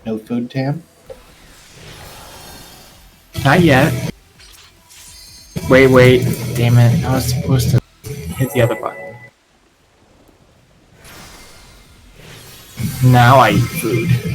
No food, Tam? Not yet. Wait. Damn it. I was supposed to hit the other button. Now I eat food.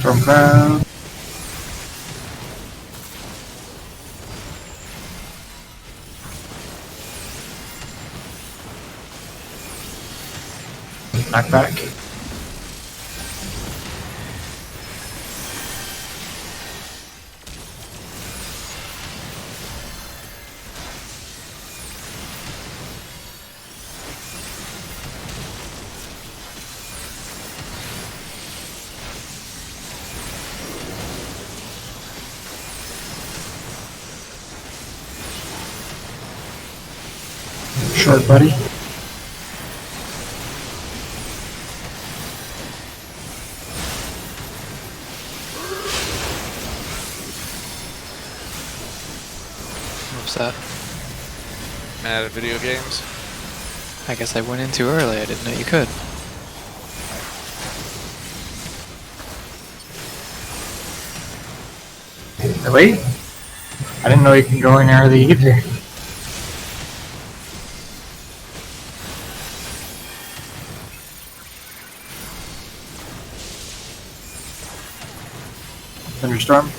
Storm cloud. Knockback. Short, buddy. What's that? Mad at video games? I guess I went in too early. I didn't know you could. Really? I didn't know you can go in early either. Thunderstorm.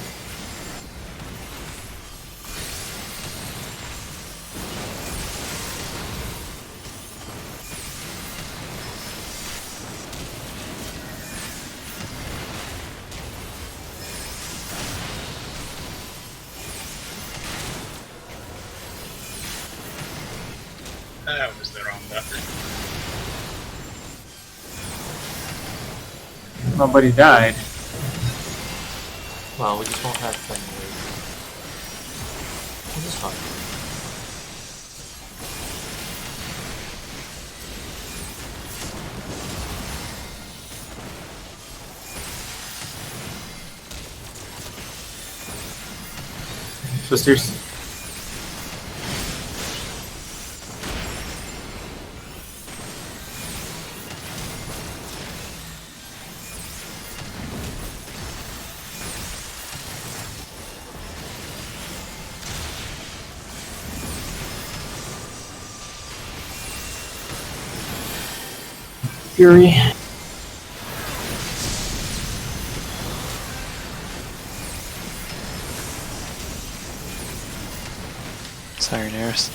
That was the wrong button. Nobody died. Well, we just won't have fun with This is fun. Sisters. Fury. Siren Eris.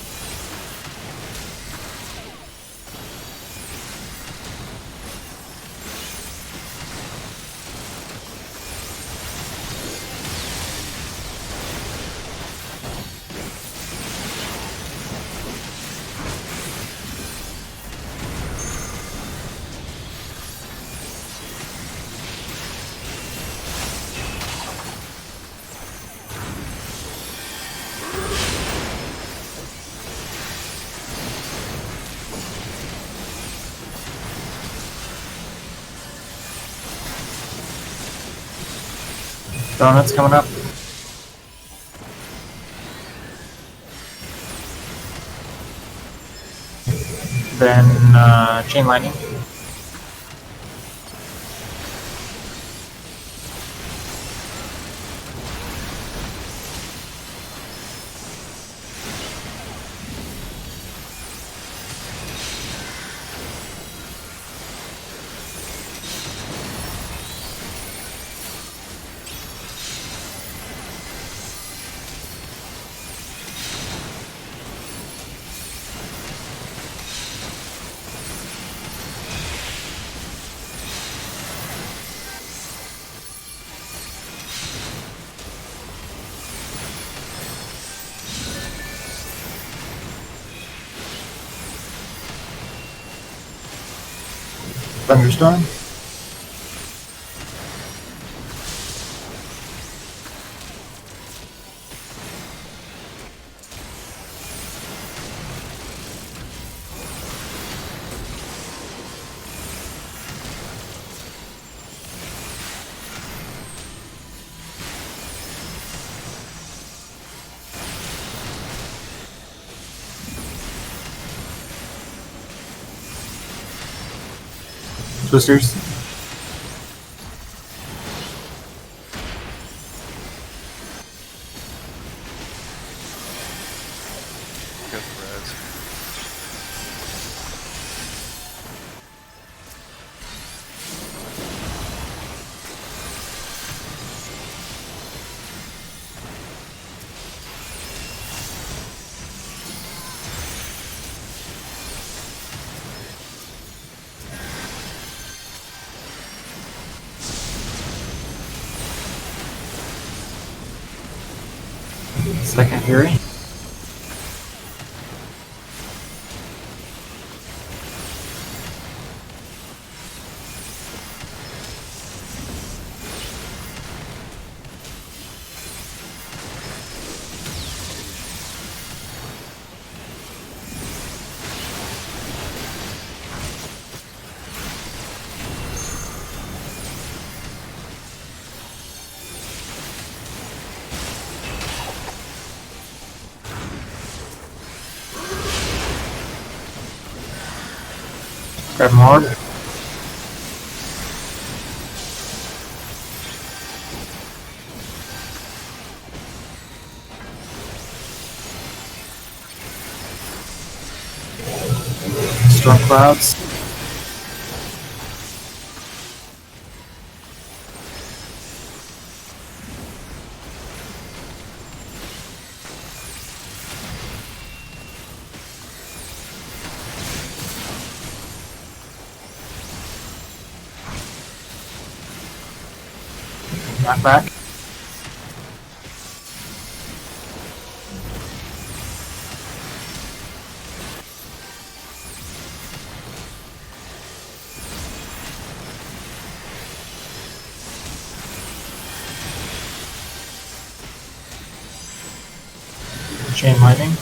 Donuts coming up. Then chain lightning. Thunderstorm. Twisters. Good threads. Second Fury. Grab them hard. Storm clouds. Knockback. Chain lightning.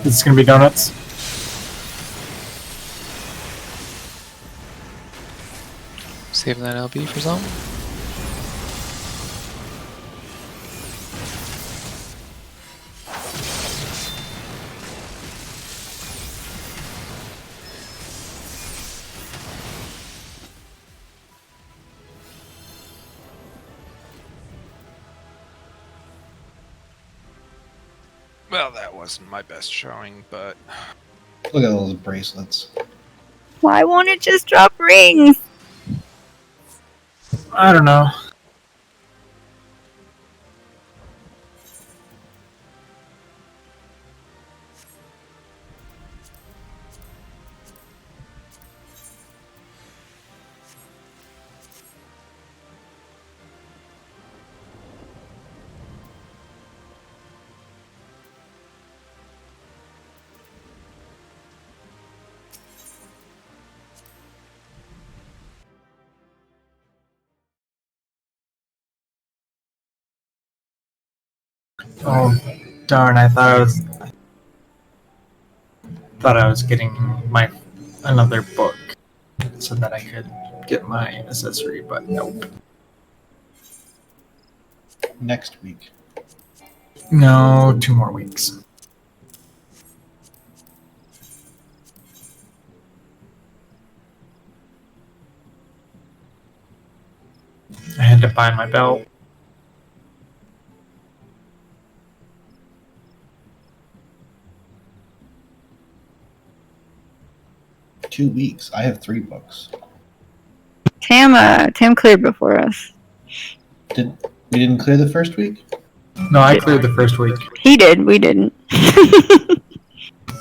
This is gonna be donuts. Saving that LB for something. Well, that wasn't my best showing, but Look at those bracelets. Why won't it just drop rings? I don't know. Oh, darn! I thought I was getting my another book so that I could get my accessory, but nope. Next week. No, 2 more weeks. I had to buy my belt. Two weeks. I have 3 books. Tam cleared before us. We didn't clear the first week? No, I cleared the first week. He did. We didn't.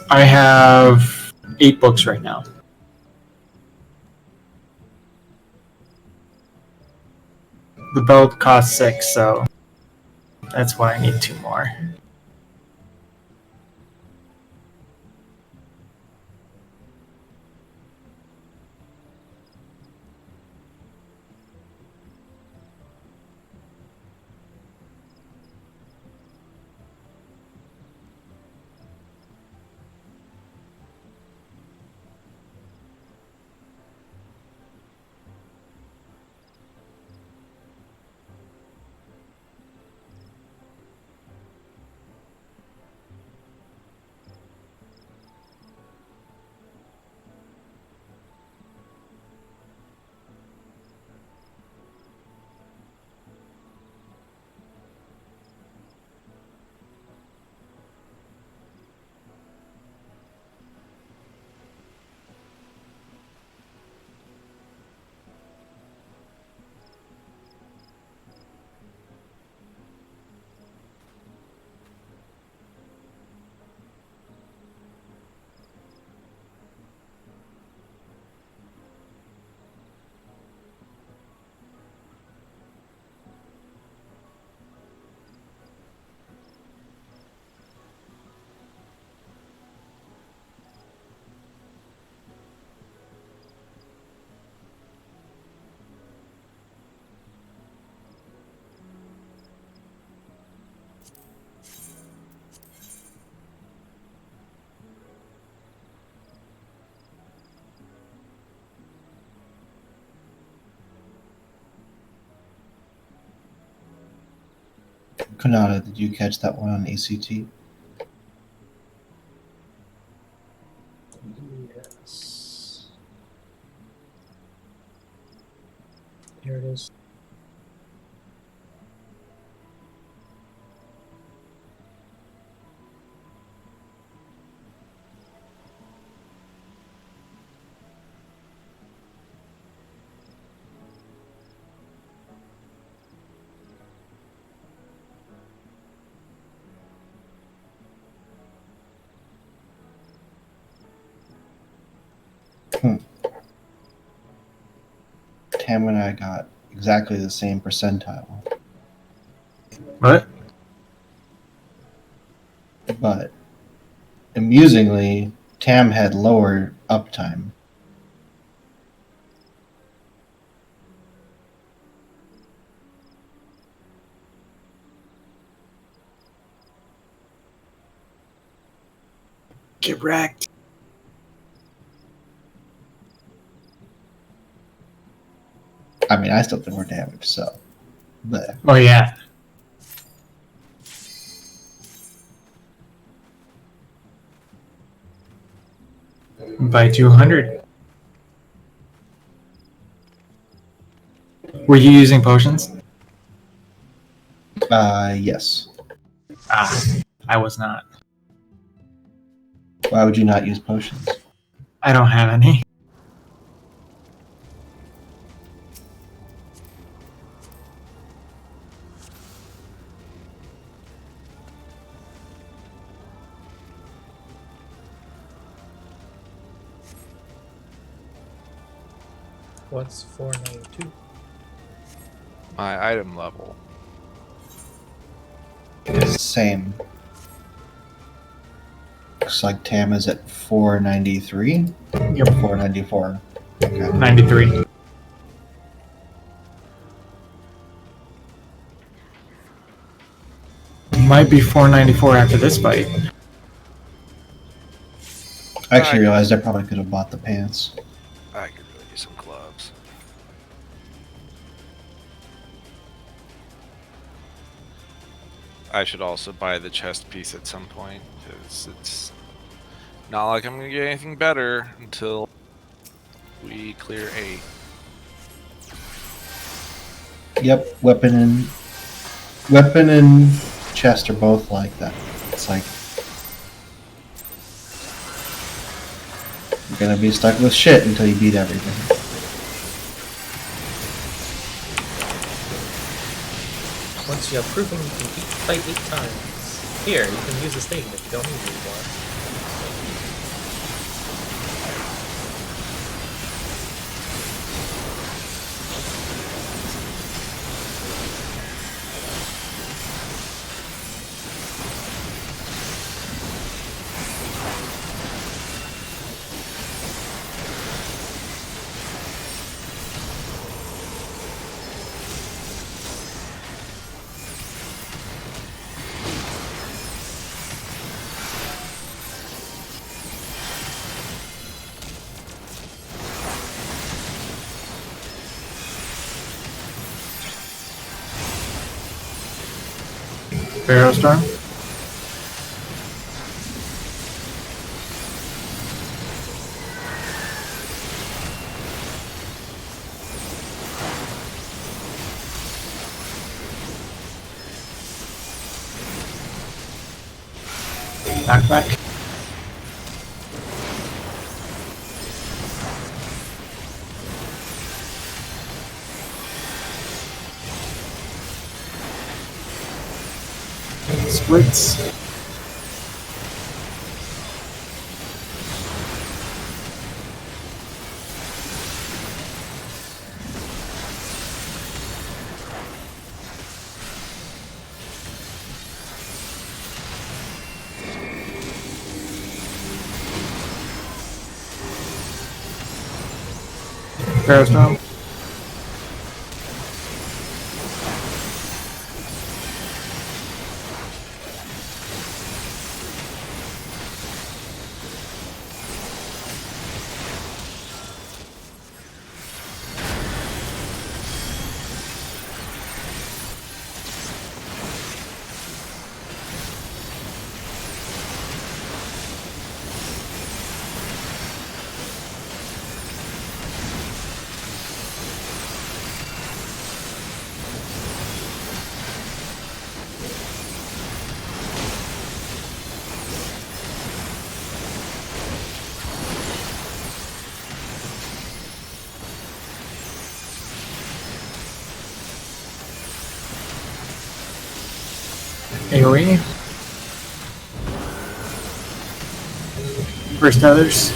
I have 8 books right now. The belt costs 6, so that's why I need 2 more. Konata, did you catch that one on ACT? Yes. Here it is. Tam and I got exactly the same percentile, What? but amusingly, Tam had lower uptime. Get wrecked. I mean, I still did more damage, so. But Oh, yeah. By 200. Were you using potions? yes. Ah, I was not. Why would you not use potions? I don't have any. What's 492? My item level. Same. Looks like Tam is at 493? Yep. 494. Okay. 93. Might be 494 after this fight. I actually realized I probably could have bought the pants. I could really use some gloves. I should also buy the chest piece at some point, because it's not like I'm going to get anything better until we clear A. Yep, weapon and chest are both like that. It's like you're gonna be stuck with shit until you beat everything. Once you have proven you can beat the fight 8 times, here, you can use this thing if you don't need it anymore. Barrow Storm. Back. Splits. Barrow Storm. AoE. First others.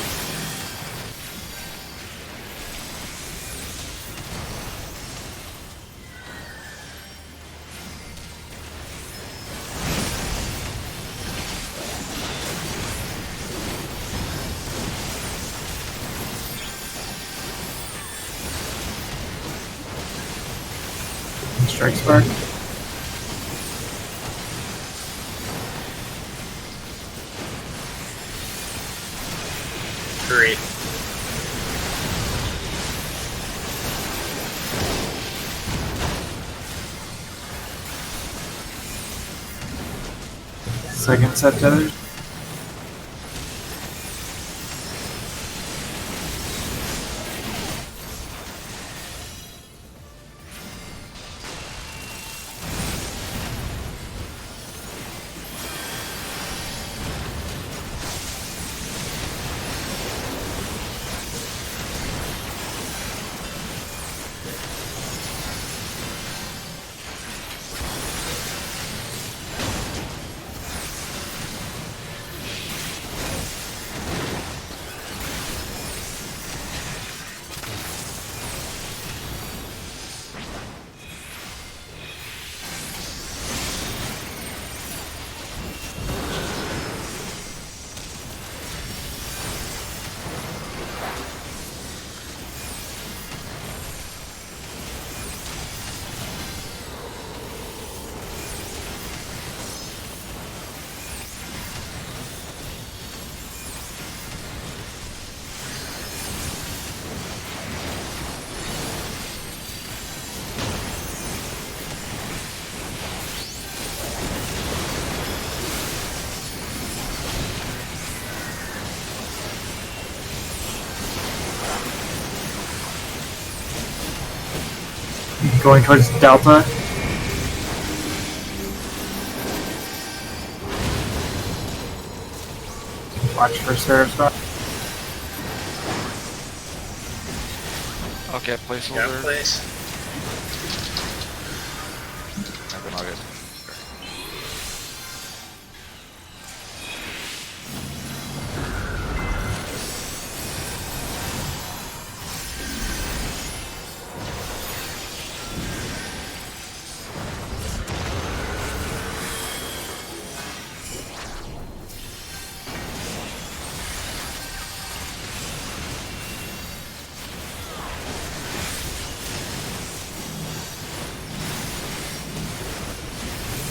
Strike Spark. Great. Second set tethers. Going towards Delta. Watch for Sarasota. Okay, Got placeholder. place. And then I'll get.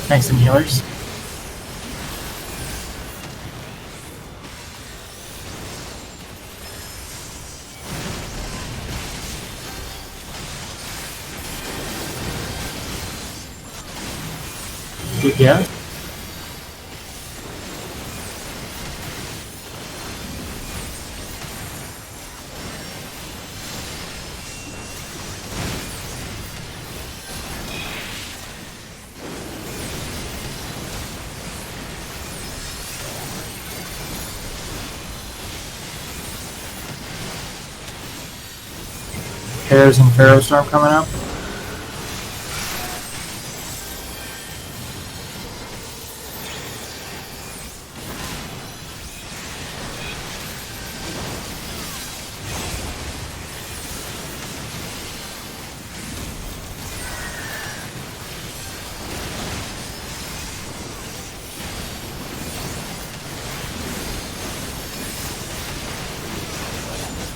Thanks, some healers. Good, yeah. Hares and Pharaoh Storm coming up.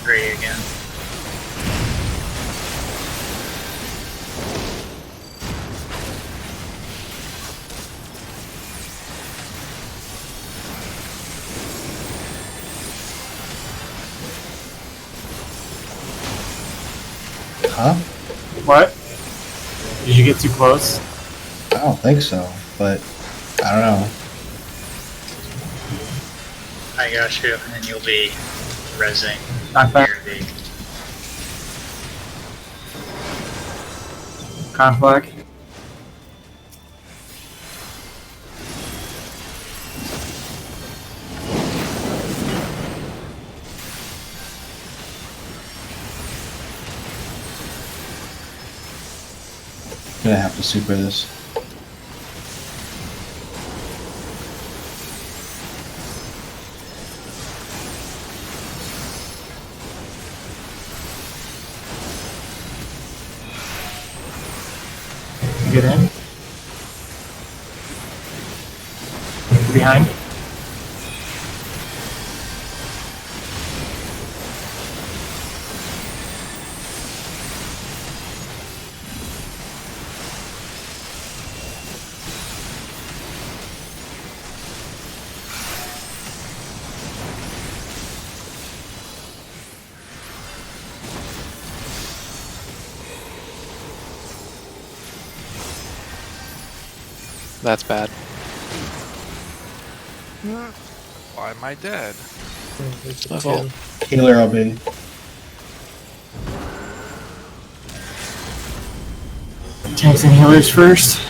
Gray again. Huh? What? Did you get too close? I don't think so, but I don't know. I got you, and you'll be rezzing Not bad. near the Conflict. Gonna have to super this. Get in. Behind. That's bad. Why am I dead? It's My fault. Healer I'll be. Tanks and healers first.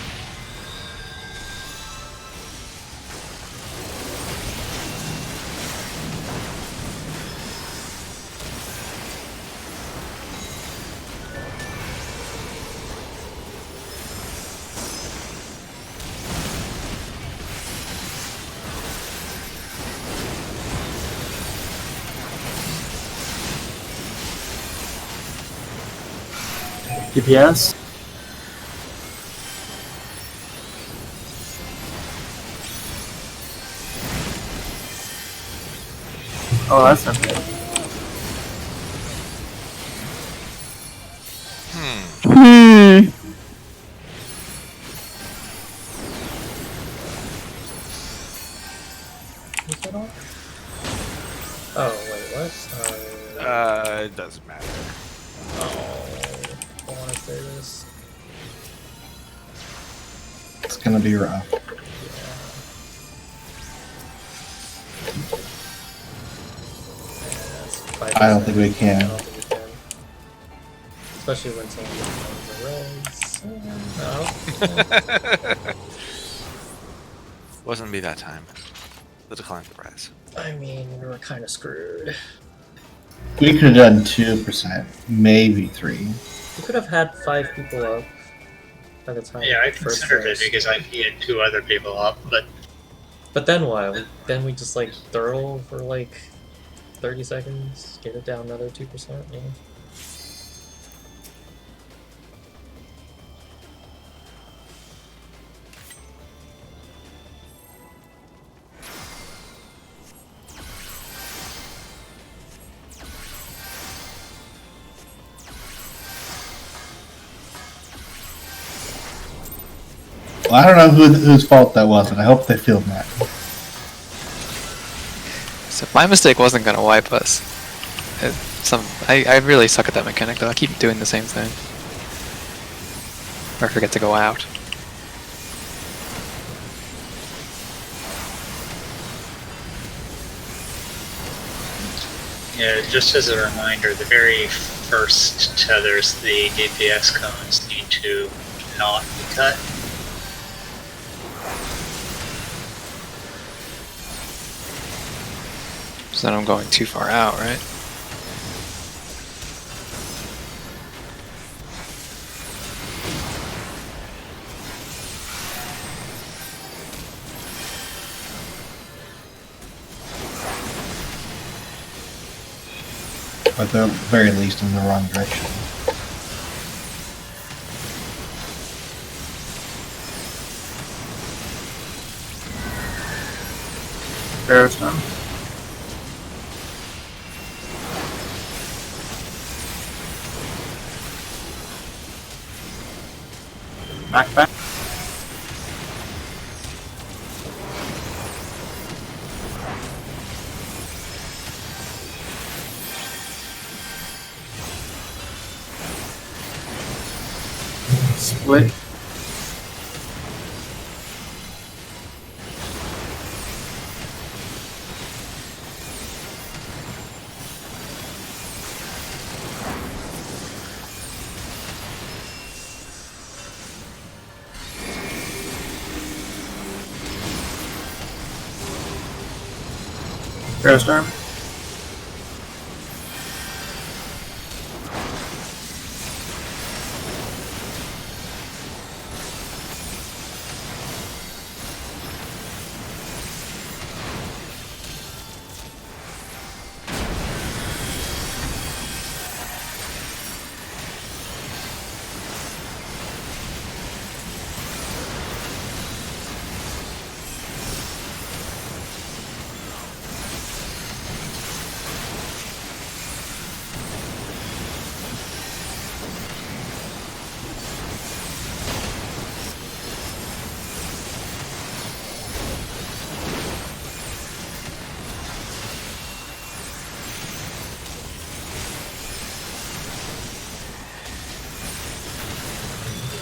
DPS. Oh, that's not good. Hmm. Was that on? Oh, wait, what? It doesn't matter. Oh, I want to say this. It's gonna be rough. Yeah, I don't think we can. I don't think we can. Especially when someone finds a res. No. Wasn't me that time. The decline of the res. I mean, we were kind of screwed. We could have done 2%, maybe 3. We could have had 5 people up by the time. Yeah, I first considered it phase. because I needed 2 other people up, but But then what? Then we just like throw for like 30 seconds, get it down another 2%. Yeah. Well, I don't know whose fault that was, and I hope they feel bad. So my mistake wasn't gonna wipe us. I really suck at that mechanic though. I keep doing the same thing. Or forget to go out. yeah, just as a reminder, the very first tethers, the DPS cones need to not be cut. So then I'm going too far out, right? Or at the very least in the wrong direction. Arrows done. Back. Split. Arrow storm.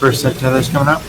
First set tethers coming up.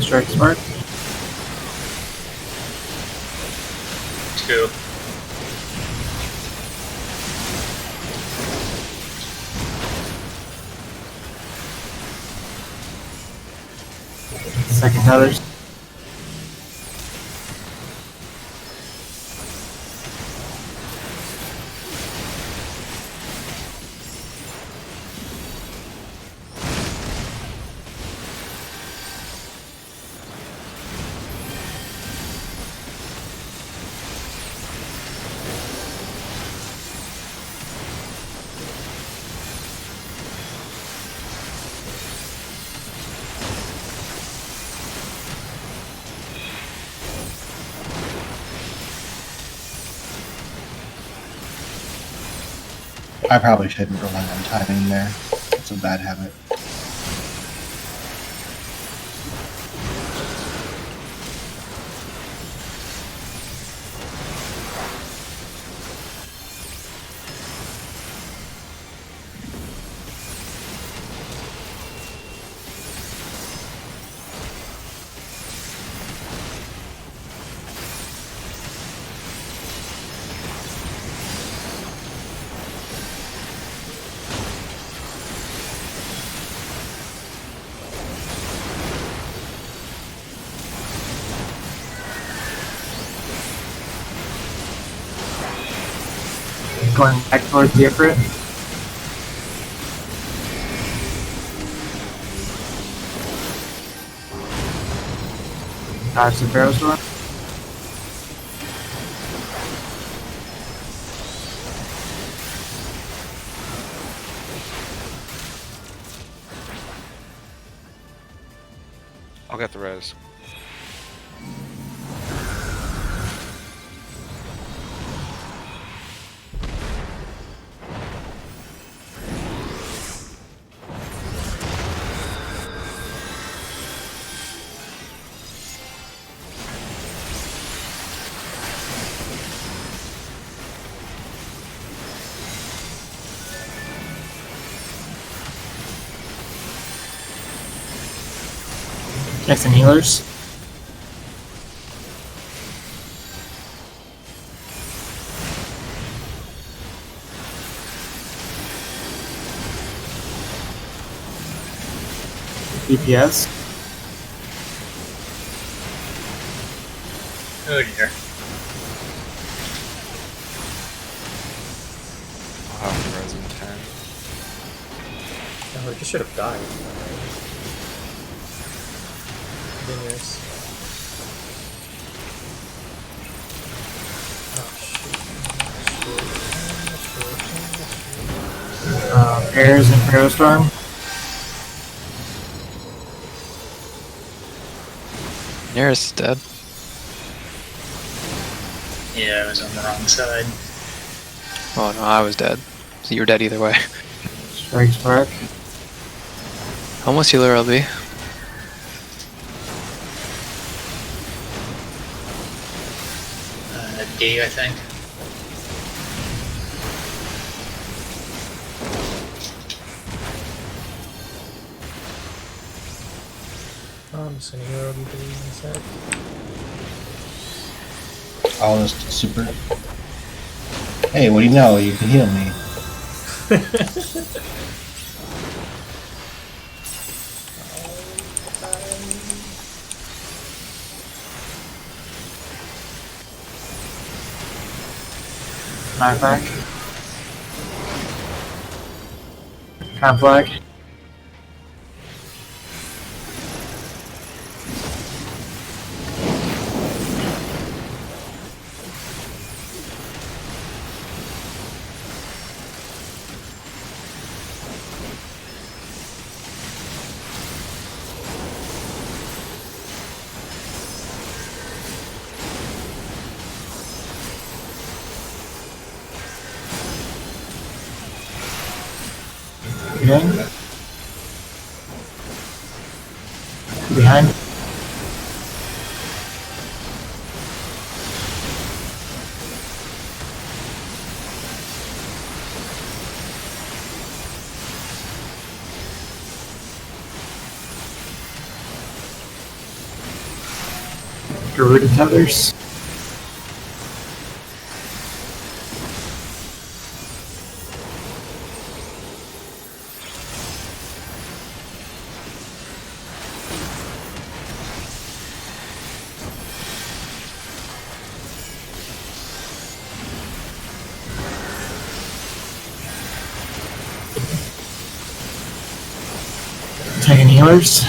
Strike smart. 2. Second tethers. I probably shouldn't rely on timing there. It's a bad habit. Going back towards the Ifrit. Dodge the Pharaoh Storm. I'll get the res. Jackson healers. DPS. Oh dear. I'll have the res in 10. Oh, you should have died. Dinners. Oh, Bears and Pharaoh Storm. Nearest dead. Yeah, I was on the wrong side. Oh no, I was dead. So you were dead either way. Strike Spark. Almost healer LB. D, I think. I'm just gonna hero you in a sec. All this super. Hey, what do you know? You can heal me. Knockback. Conflag. Again. Behind. Garuda tethers. Taking healers.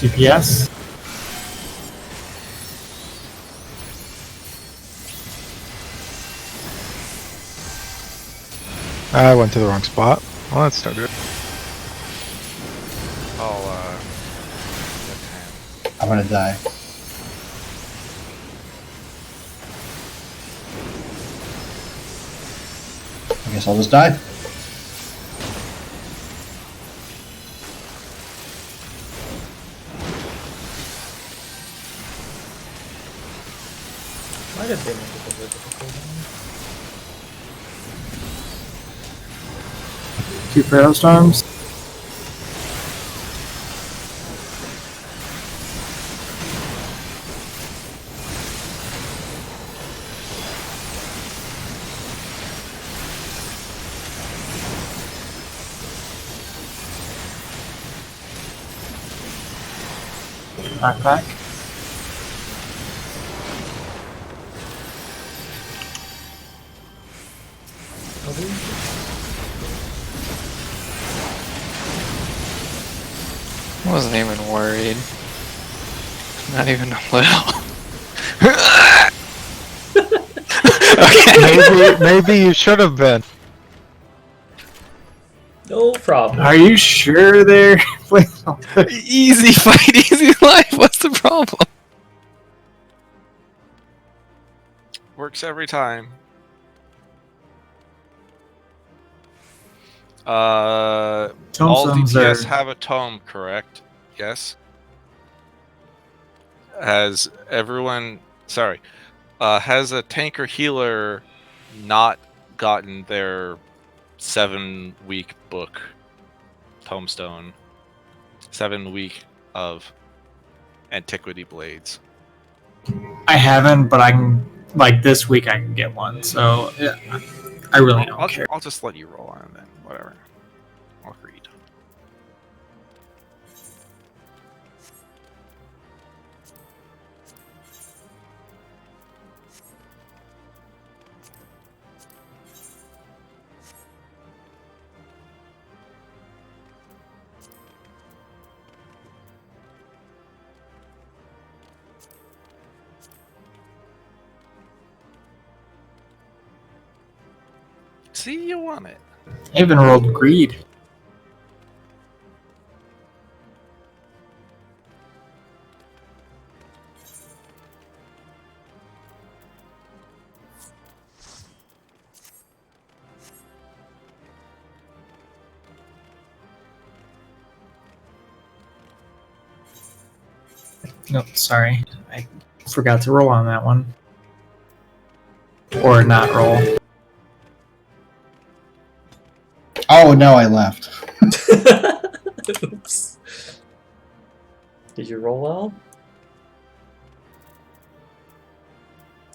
DPS. I went to the wrong spot. Well, that's no good. I'll get 10. I'm gonna die. I guess I'll just die. Might have been a little bit difficult. 2 Pharaoh Storms. Back. I wasn't even worried. Not even a little. Okay. Maybe you should have been. No problem. Are you sure there? Please don't. Easy fight, easy life. What's the problem? Works every time. All Tombstones DPS are- have a tome, correct? Yes. Has everyone... Sorry. Has a tank or healer not gotten their 7-week book tombstone? 7 week of antiquity blades. I haven't, but I can. Like this week, I can get one. So yeah, I really don't care. I'll just let you roll on it then. Whatever. I'll read. See, you want it. I even rolled greed. No, sorry. I forgot to roll on that one. Or not roll. Oh no, I left. Oops. Did you roll well?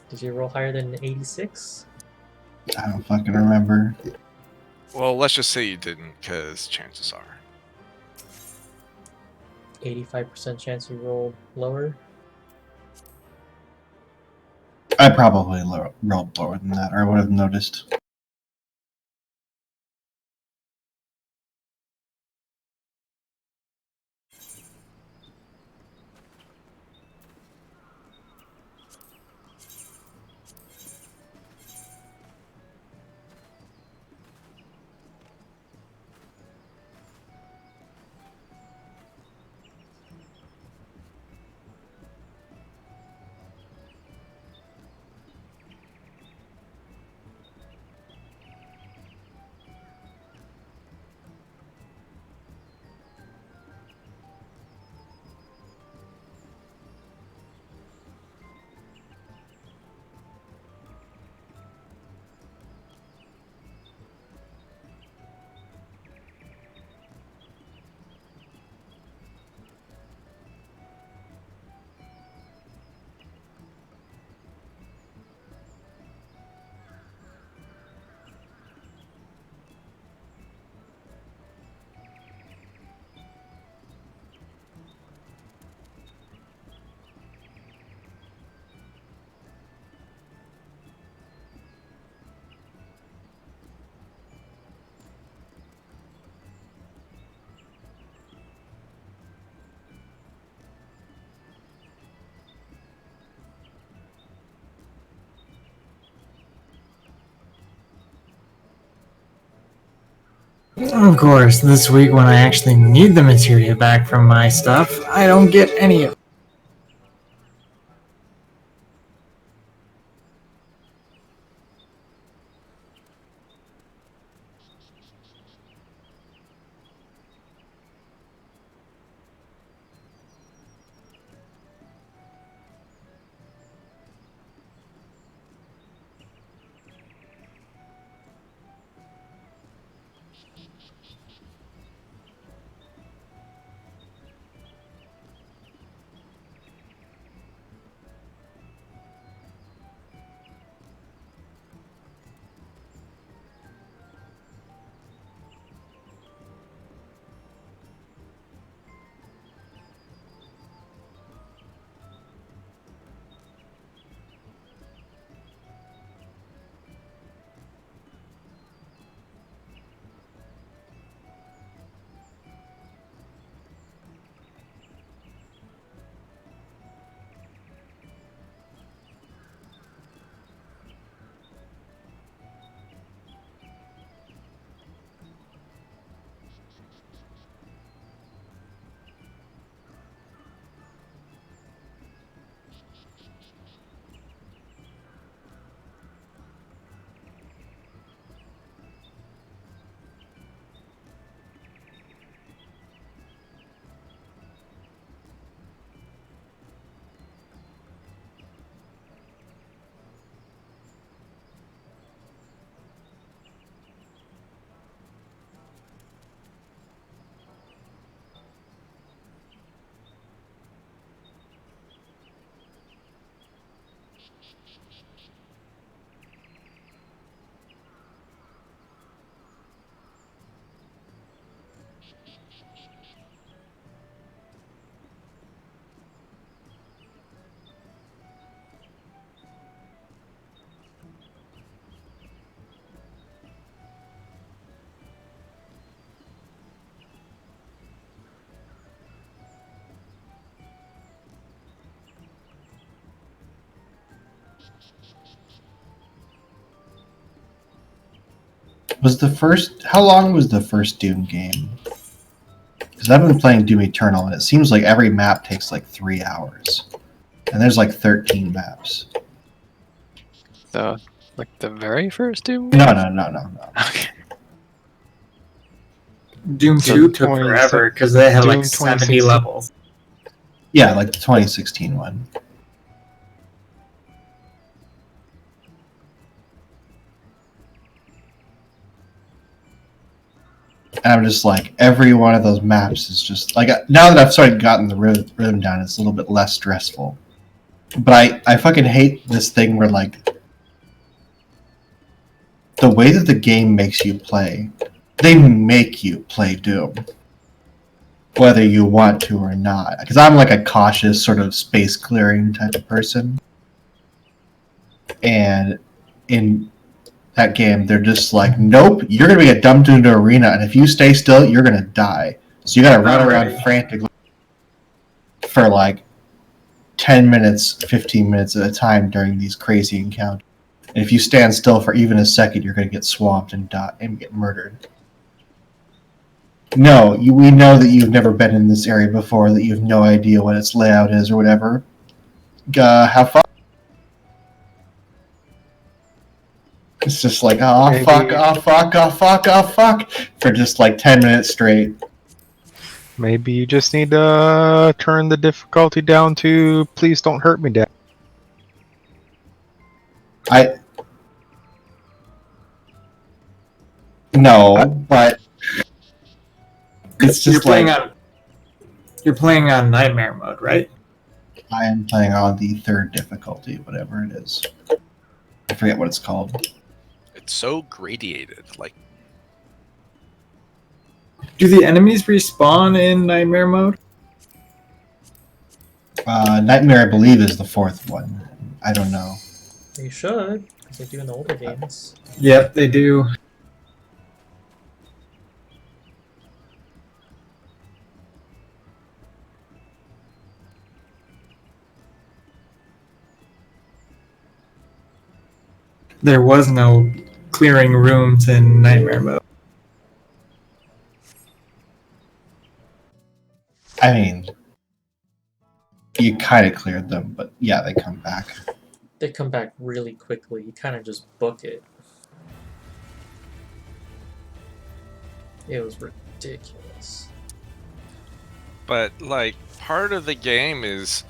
Did you roll higher than 86? I don't fucking remember. Well, let's just say you didn't, because chances are. 85% chance you rolled lower? I probably rolled lower than that, or I would have noticed. Of course, this week when I actually need the materia back from my stuff, I don't get any of it. Was the first? How long was the first Doom game? Because I've been playing Doom Eternal, and it seems like every map takes like 3 hours, and there's like 13 maps. The the very first Doom? No. Okay. Doom 2 took forever because they had like Doom 70 2016. levels. Yeah, like the 2016 one. And I'm just like, every one of those maps is just like, now that I've started gotten the rhythm down, it's a little bit less stressful. But I fucking hate this thing where like the way that the game makes you play, they make you play Doom, whether you want to or not. Because I'm like a cautious sort of space clearing type of person, and in that game, they're just like, nope, you're gonna get dumped into an arena, and if you stay still, you're gonna die. So you gotta run around frantically for like 10 minutes, 15 minutes at a time during these crazy encounters. And if you stand still for even a second, you're gonna get swamped and die and get murdered. No, we know that you've never been in this area before, that you have no idea what its layout is or whatever. Have fun. It's just like, oh Maybe- fuck, for just like 10 minutes straight. Maybe you just need to turn the difficulty down to please don't hurt me, Dad. No, but it's just You're playing on nightmare mode, right? I am playing on the 3rd difficulty, whatever it is. I forget what it's called. It's so gradiated. Like, Do the enemies respawn in nightmare mode? Nightmare, I believe, is the 4th one. I don't know. You should, because they do in the older games. Yep, they do. There was no clearing rooms in nightmare mode. I mean, you kind of cleared them, but yeah, they come back. They come back really quickly. You kind of just book it. It was ridiculous. but like part of the game is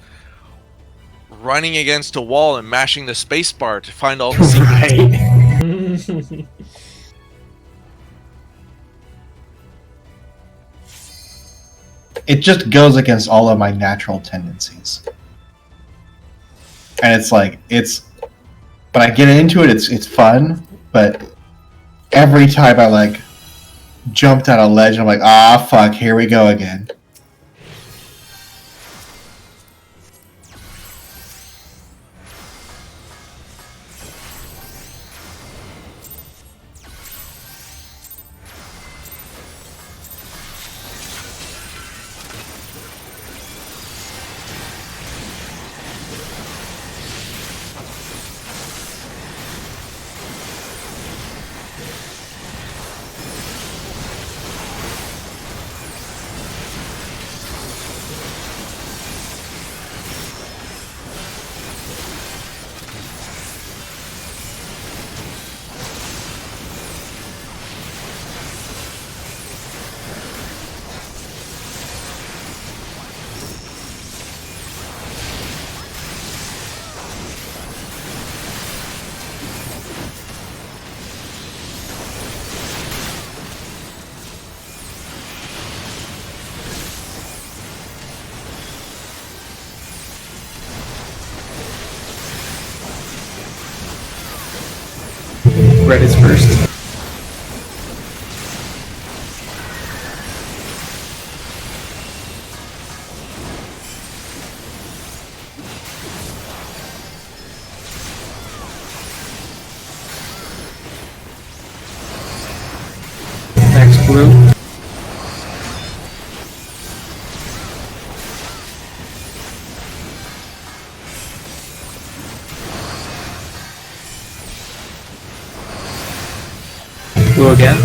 running against a wall and mashing the spacebar to find all the secrets. Right. It just goes against all of my natural tendencies. And it's like, but I get into it, it's fun, but every time I like jumped on a ledge, I'm like, ah, fuck, here we go again. Red is first. Next blue. Go again.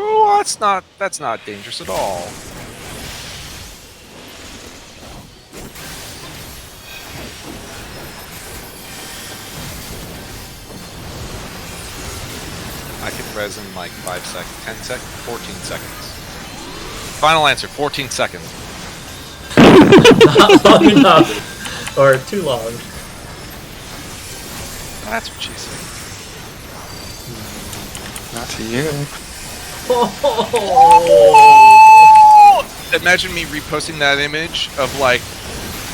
Oh, that's not dangerous at all. I can res in like 5 seconds, 10 seconds, 14 seconds. Final answer, 14 seconds. Not long enough. Or too long. That's what she said. Not to you. Imagine me reposting that image of like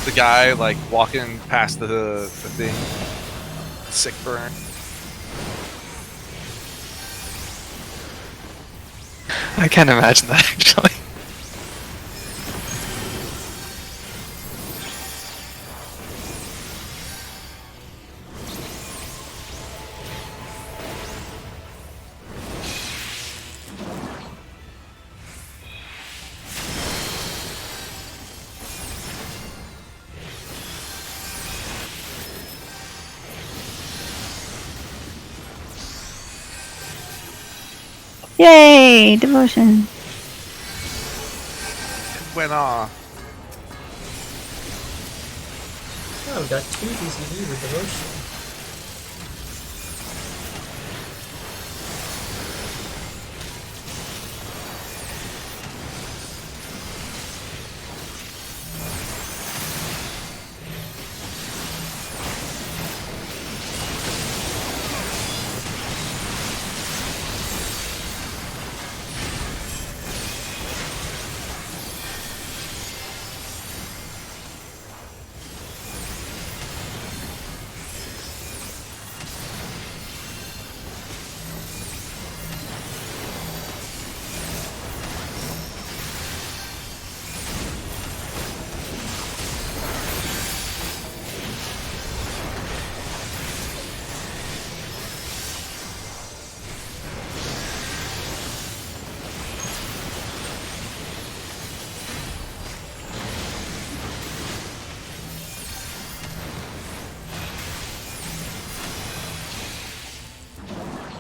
the guy like walking past the thing. Sick burn. I can't imagine that actually. Yay! Devotion. It went off. Oh, we got 2 DCD with devotion.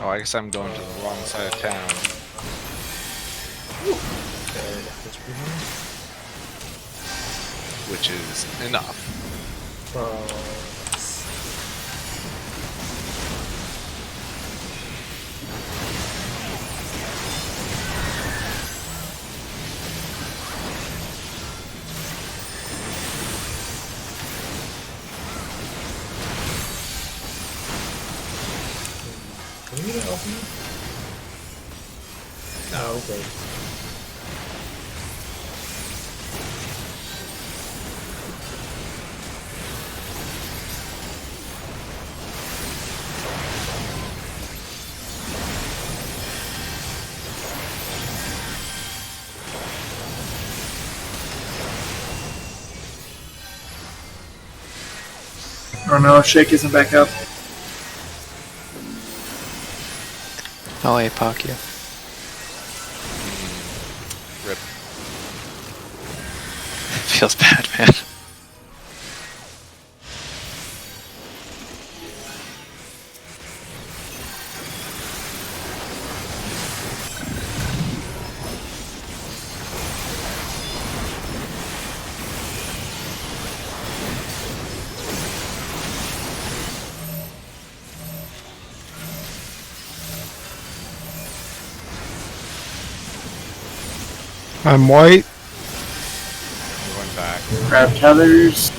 Oh, I guess I'm going to the wrong side of town. Which is enough. Can you help me? No, okay. Oh no, Shake isn't back up. I'll APOC you. Rip. Feels bad, man. I'm white. I'm going back. Grab tethers.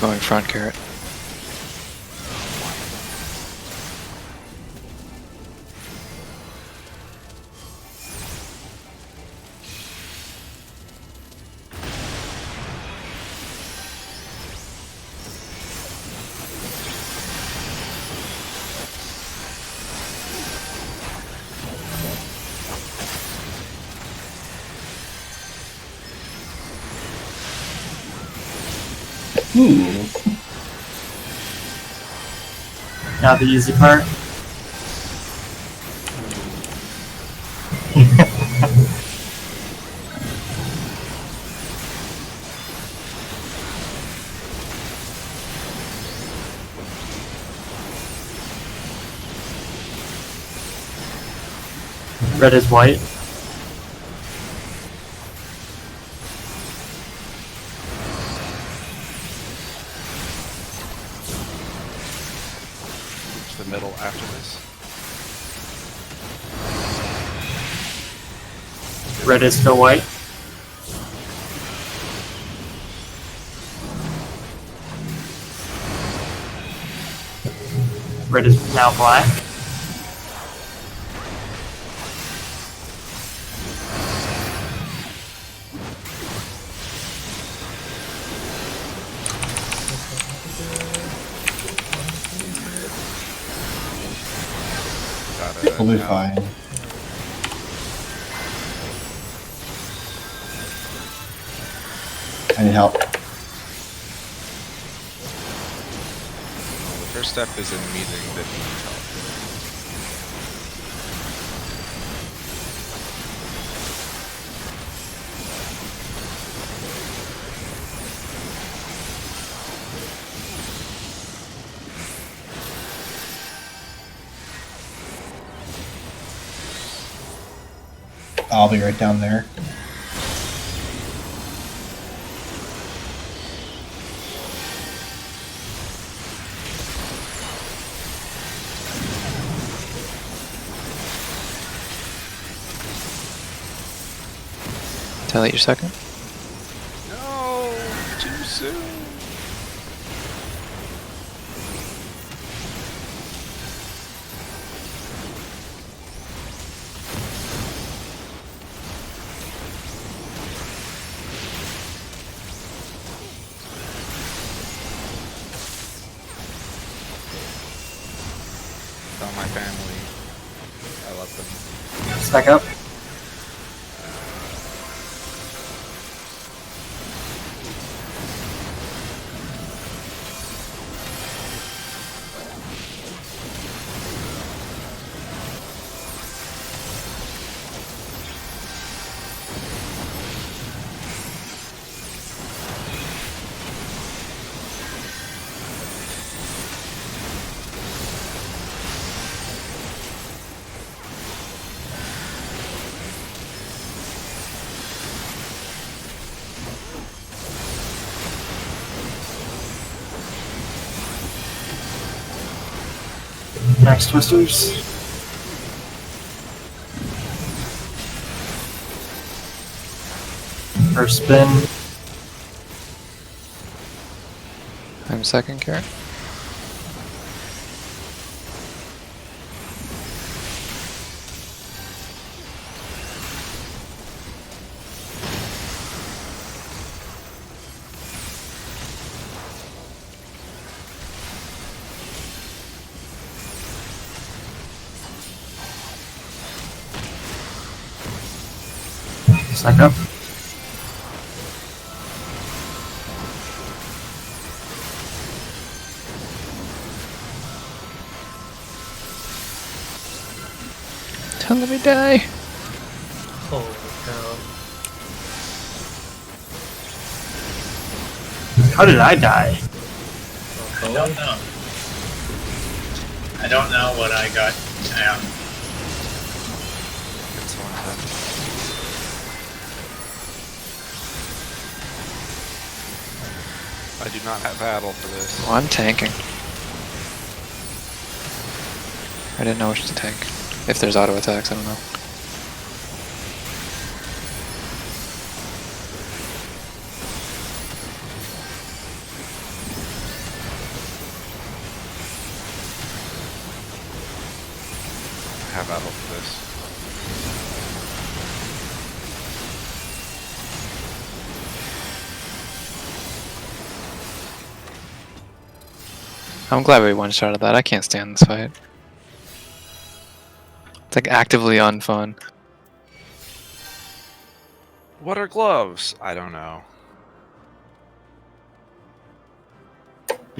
Going front, Carrot. Ooh. Now the easy part. Red is white. To the middle after this. Red is still white. Red is now black. We'll be fine. I need help. The first step is admitting that you need help. I'll be right down there. Tell it your second. No, too soon. Tell my family I love them. Stack up. Next twisters. First spin. I'm second, Carrot. Stack up. Don't let me die. Holy cow. How did I die? I don't know. I don't know what I got down. It's one of them. I do not have battle for this. Oh, I'm tanking. I didn't know which to tank. If there's auto attacks, I don't know. I have battle for this. I'm glad we one-shotted that. I can't stand this fight. It's like actively unfun. What are gloves? I don't know.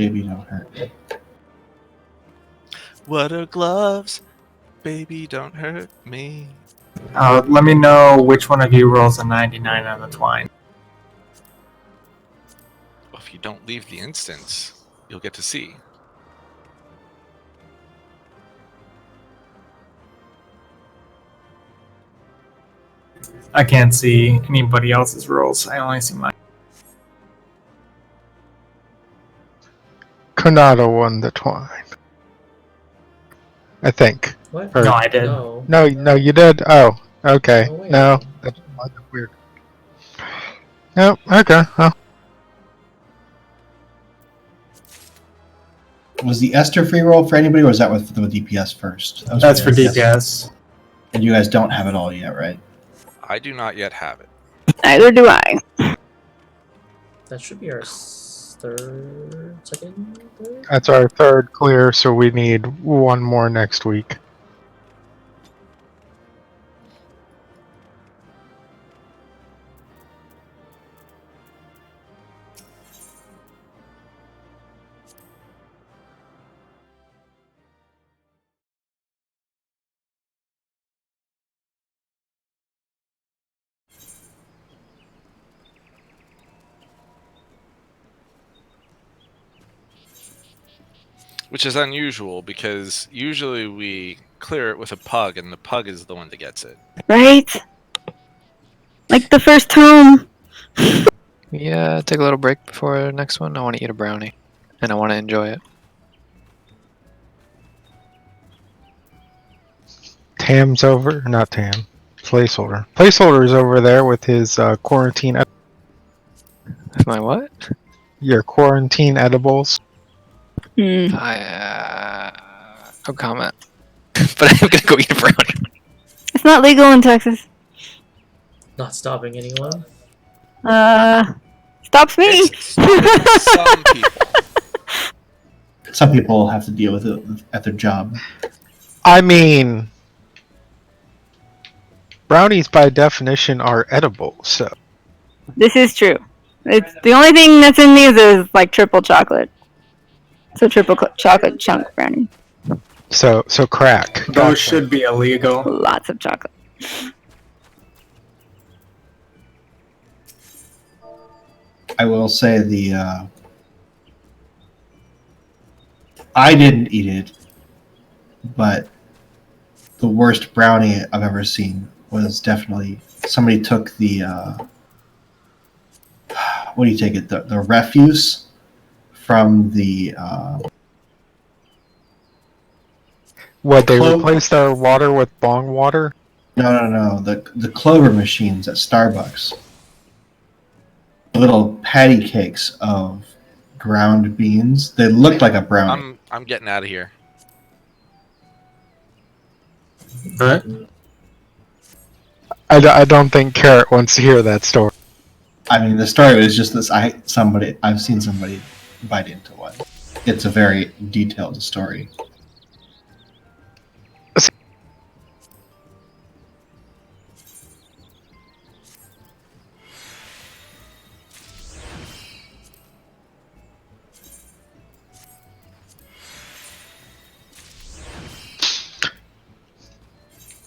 Baby, don't hurt me. What are gloves? Baby, don't hurt me. Let me know which one of you rolls a 99 on the twine. Well, if you don't leave the instance, you'll get to see. I can't see anybody else's rolls. I only see mine. Konada won the twine. I think. What? Or- No, I did. No, you did? Oh, okay. No way. No, that's weird. Yep, okay. Well, Was the Esther free roll for anybody, or was that with the DPS first? That was That's for DPS. And you guys don't have it all yet, right? I do not yet have it. Neither do I. That should be our second, third? that's our third clear, so we need one more next week. Which is unusual because usually we clear it with a pug and the pug is the one that gets it. Right? Like the first home. Yeah, take a little break before the next one. I want to eat a brownie, and I want to enjoy it. Tam's over. Not Tam. Placeholder. Placeholder's over there with his quarantine. My what? Your quarantine edibles. Hmm. No comment. But I'm gonna go eat a brownie. It's not legal in Texas. Not stopping anyone. Stops me. It's some people. Some people have to deal with it at their job. I mean, brownies by definition are edible, so. This is true. It's the only thing that's in these is like triple chocolate. So triple chocolate chunk brownie. So crack. Those Gotcha. should be illegal. Lots of chocolate. I will say I didn't eat it, but the worst brownie I've ever seen was definitely somebody took the what do you take it? The refuse from the What, they Clo- replaced our water with bong water? no the Clover machines at Starbucks. Little patty cakes of ground beans. They looked like a brownie. I'm getting out of here. But I don't think Carrot wants to hear that story. I mean, the story was just this. I've seen somebody bite into one. It's a very detailed story.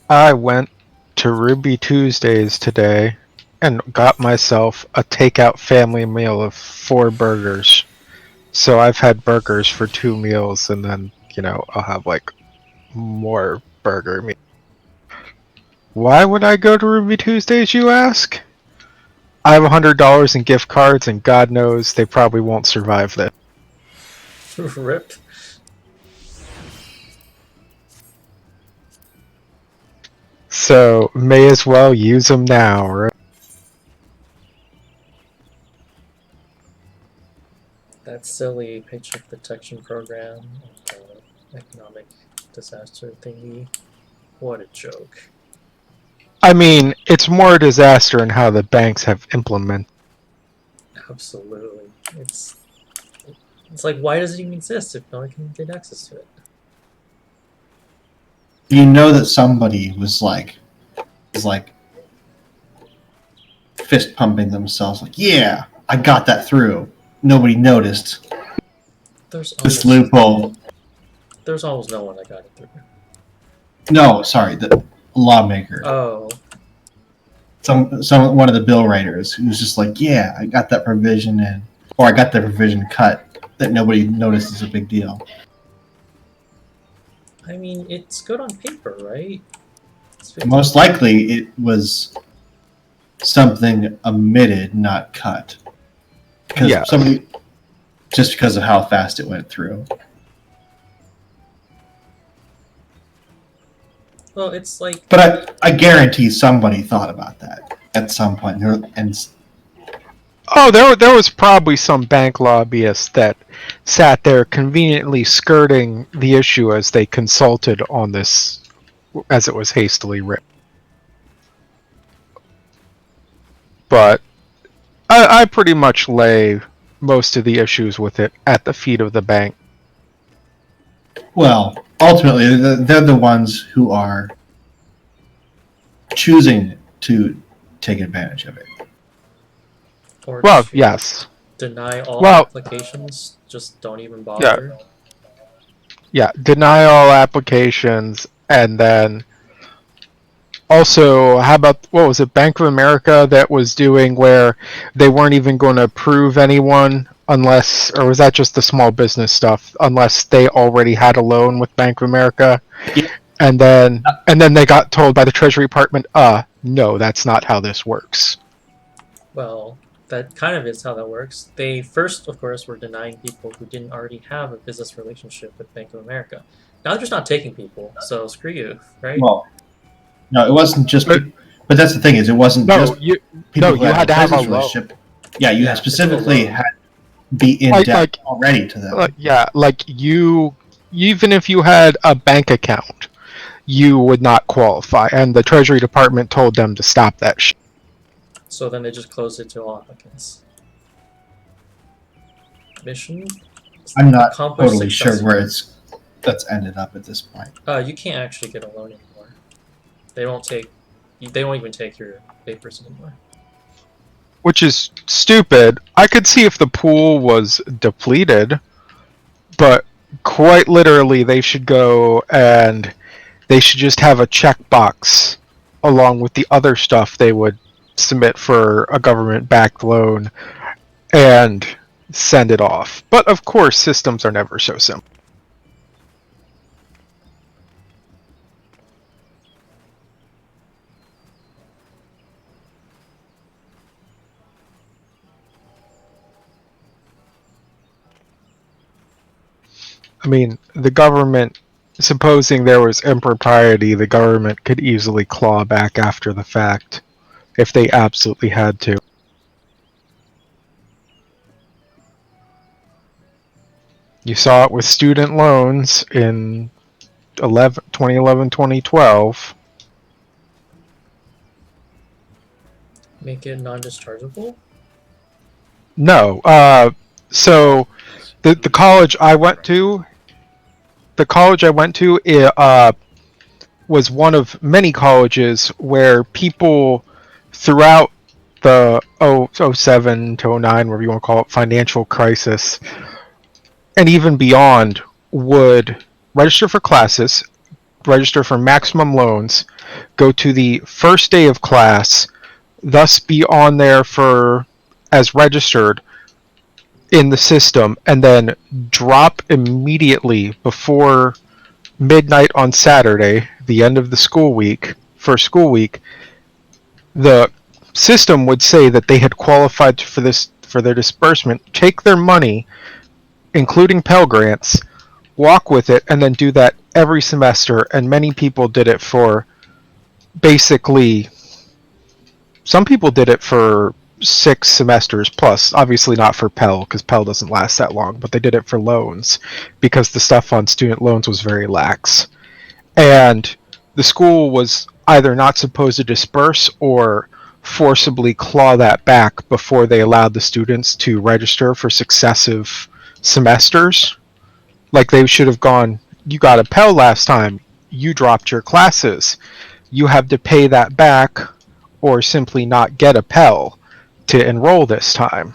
I went to Ruby Tuesdays today and got myself a takeout family meal of 4 burgers. So I've had burgers for 2 meals, and then, I'll have like more burger meat. Why would I go to Ruby Tuesdays, you ask? I have $100 in gift cards, and God knows they probably won't survive this. Rip. So may as well use them now, right? That silly paycheck protection program, economic disaster thingy. What a joke. I mean, it's more a disaster in how the banks have implemented. Absolutely. It's like, why does it even exist if no one can get access to it? You know that somebody was like fist pumping themselves, like, yeah, I got that through. Nobody noticed. There's This almost, loophole. there's almost no one that got it through. No, sorry, the lawmaker. Oh, One of the bill writers who's just like, yeah, I got that provision in, or I got the provision cut that nobody noticed is a big deal. I mean, it's good on paper, right? Most likely, it was something omitted, not cut, because Yeah. just because of how fast it went through. Well, it's like, But I guarantee somebody thought about that at some point, and Oh, there was probably some bank lobbyist that sat there conveniently skirting the issue as they consulted on this, as it was hastily written. But I pretty much lay most of the issues with it at the feet of the bank. well, ultimately, they're the ones who are choosing to take advantage of it. or Well, just yes. deny all Well- applications, just don't even bother. Yeah, deny all applications, and then also, how about, what was it, Bank of America that was doing where they weren't even going to approve anyone unless, or was that just the small business stuff, unless they already had a loan with Bank of America? Yeah. And then they got told by the Treasury Department, no, that's not how this works. Well, that kind of is how that works. They first, of course, were denying people who didn't already have a business relationship with Bank of America. Now they're just not taking people, so screw you, right? Well, no, it wasn't just. But- But that's the thing is, it wasn't No, just people who you had to have a business loan. relationship. Yeah, you Yeah, specifically it's a loan. had to be in Like- debt like- already to them. Yeah, like you, even if you had a bank account, you would not qualify, and the Treasury Department told them to stop that shit. So then they just closed it to all applicants. Mission? I'm not accomplished totally sure successfully. where that's ended up at this point. You can't actually get a loan anymore. They won't even take your papers anymore. Which is stupid. I could see if the pool was depleted, but quite literally, they should go and they should just have a checkbox along with the other stuff they would submit for a government-backed loan and send it off. But of course, systems are never so simple. I mean, the government, supposing there was impropriety, the government could easily claw back after the fact if they absolutely had to. You saw it with student loans in 2011, 2012. Make it non-dischargeable? No. So the college I went to, was one of many colleges where people throughout the 07 to 09, whatever you want to call it, financial crisis, and even beyond, would register for classes, register for maximum loans, go to the first day of class, thus be on there for as registered in the system, and then drop immediately before midnight on Saturday, the end of the school week, first school week. The system would say that they had qualified for their disbursement, take their money, including Pell Grants, walk with it, and then do that every semester. And many people did it for basically, some people did it for 6 semesters plus. Obviously not for Pell, because Pell doesn't last that long, but they did it for loans because the stuff on student loans was very lax. And the school was either not supposed to disperse or forcibly claw that back before they allowed the students to register for successive semesters. Like, they should have gone, you got a Pell last time, you dropped your classes, you have to pay that back or simply not get a Pell to enroll this time.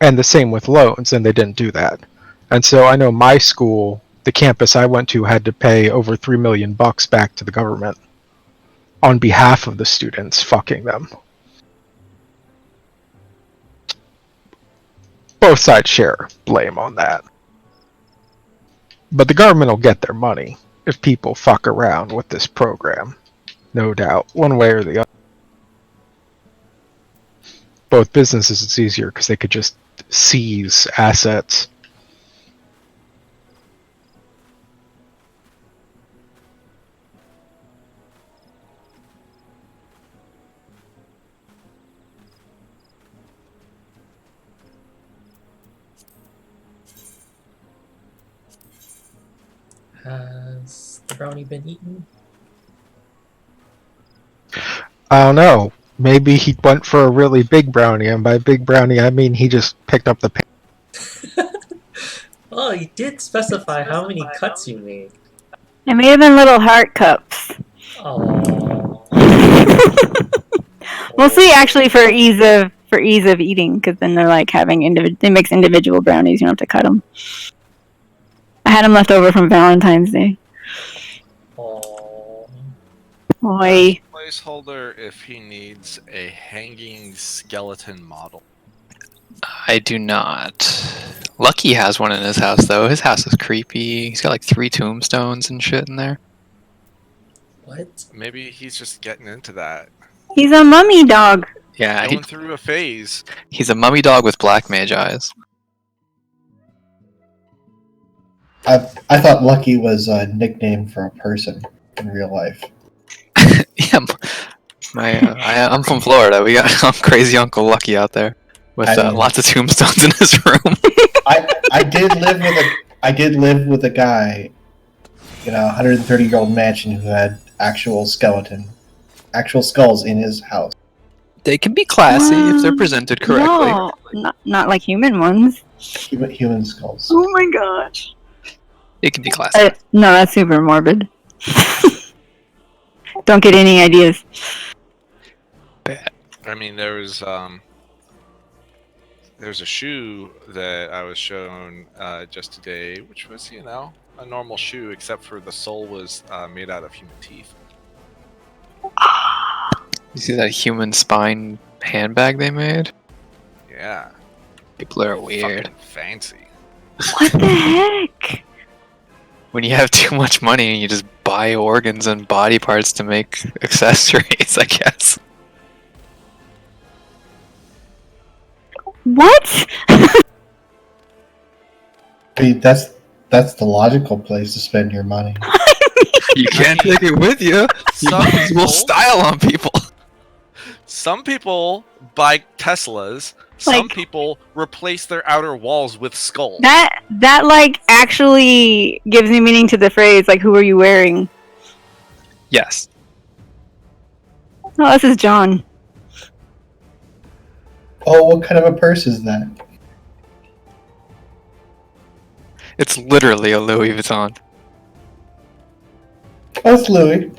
And the same with loans, and they didn't do that. And so I know my school, the campus I went to, had to pay over $3 million back to the government on behalf of the students fucking them. Both sides share blame on that. But the government will get their money if people fuck around with this program. No doubt, one way or the other. Both businesses, it's easier because they could just seize assets. Has the brownie been eaten? I don't know. Maybe he went for a really big brownie, and by big brownie I mean he just picked up the Oh, you did specify how many cuts you made. It may have been little heart cups. Oh. Mostly actually for ease of eating, because then they're like having they mix individual brownies. You don't have to cut them. I had them left over from Valentine's Day. Oh. Oi. Placeholder if he needs a hanging skeleton model. I do not. Lucky has one in his house, though. His house is creepy. He's got like 3 tombstones and shit in there. What? Maybe he's just getting into that. He's a mummy dog. Yeah, Going through a phase. he's a mummy dog with black mage eyes. I thought Lucky was a nickname for a person in real life. Yeah, I'm from Florida. We got crazy Uncle Lucky out there with lots of tombstones in his room. I did live with a guy in a 130-year-old mansion who had actual skulls in his house. They can be classy if they're presented correctly. No, not like human ones. Human skulls. Oh my gosh. It can be classy. No, that's super morbid. Don't get any ideas. I mean, there's a shoe that I was shown just today, which was, a normal shoe, except for the sole was made out of human teeth. You see that human spine handbag they made? Yeah. People are weird. Fucking fancy. What the heck? When you have too much money and you just buy organs and body parts to make accessories, I guess. What? I mean, that's the logical place to spend your money. You can't take it with you. Some You people, will style on people. some people buy Teslas. Some Like- people replace their outer walls with skulls. That like actually gives me meaning to the phrase, like, who are you wearing? Yes. Oh, this is John. Oh, what kind of a purse is that? It's literally a Louis Vuitton. That's Louis.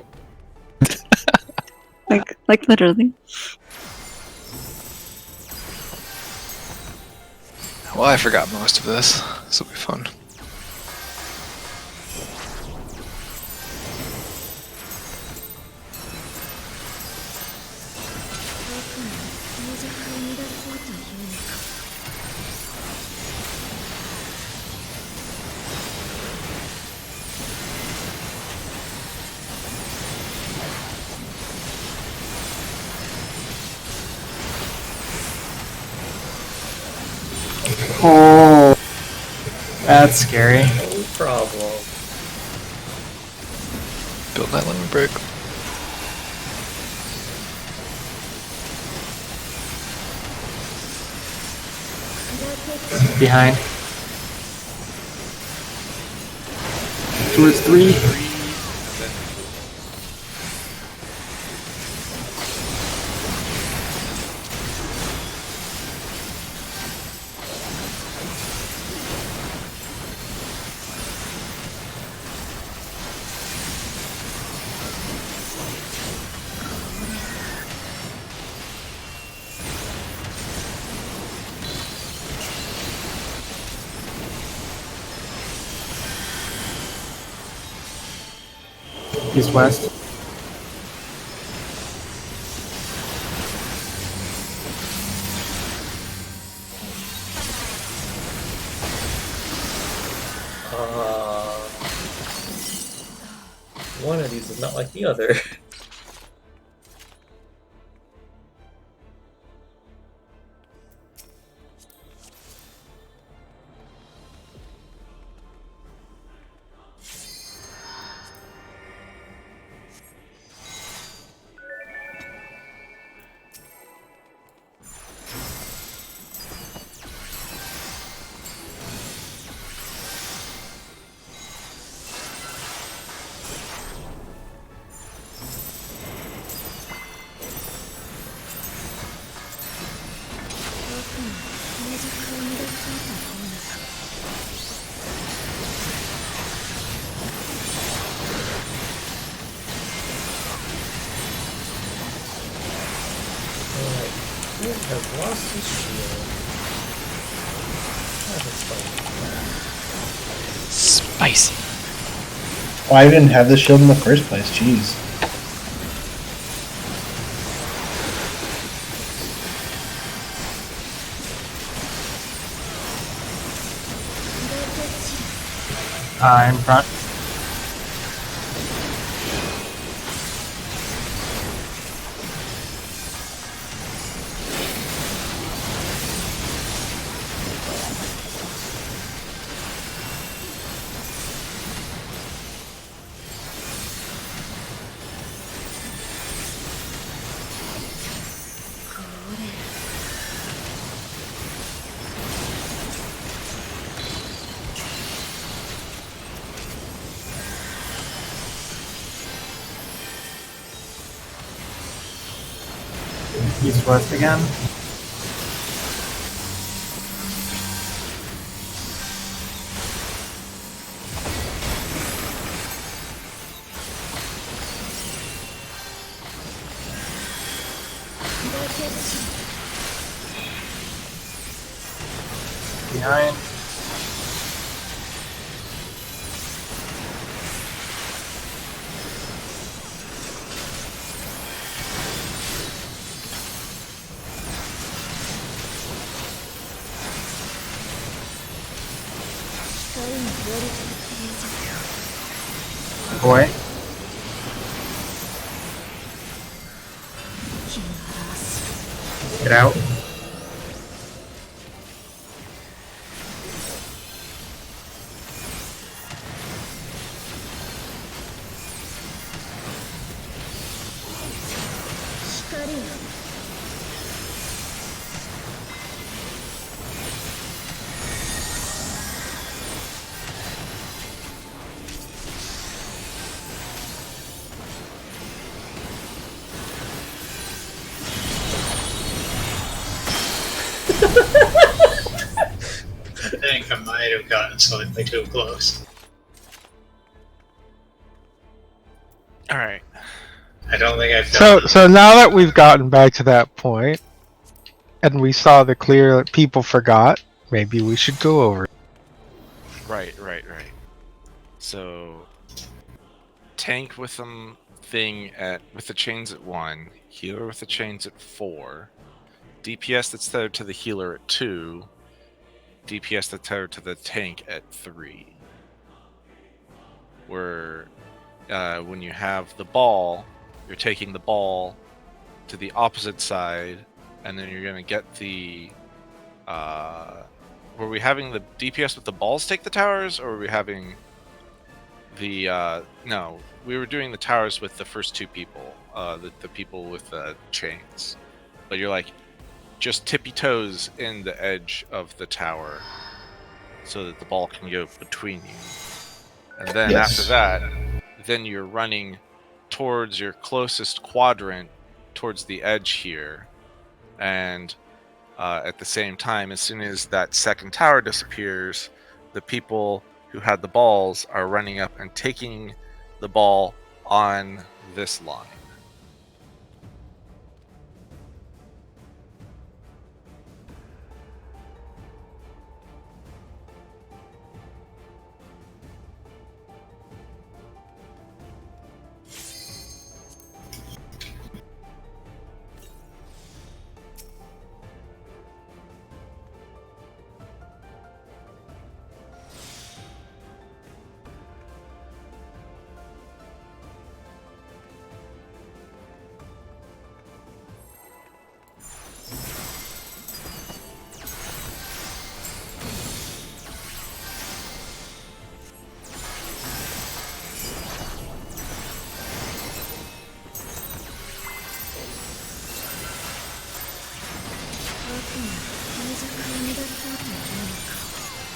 Like literally. Well, I forgot most of this. This will be fun. Oh, that's scary. No problem. Build that lemon brick. Behind. Towards 3. East west. One of these is not like the other. Has lost his shield. Spicy. Why I didn't have the shield in the first place? Jeez. In front. East west again. Behind. Boy. Get out. I think I might have gotten slightly too close. Alright. I don't think I've done So now that we've gotten back to that point, and we saw the clear that people forgot, maybe we should go over it. Right. So, tank with them with the chains at 1, healer with the chains at 4, DPS that's tethered to the healer at 2, DPS that's tethered to the tank at 3. Where when you have the ball, you're taking the ball to the opposite side, and then you're going to get the... were we having the DPS with the balls take the towers, or were we having the... no, we were doing the towers with the first two people, the people with the chains. But you're like, just tippy toes in the edge of the tower so that the ball can go between you. And then Yes. after that, then you're running towards your closest quadrant, towards the edge here. And at the same time, as soon as that second tower disappears, the people who had the balls are running up and taking the ball on this line.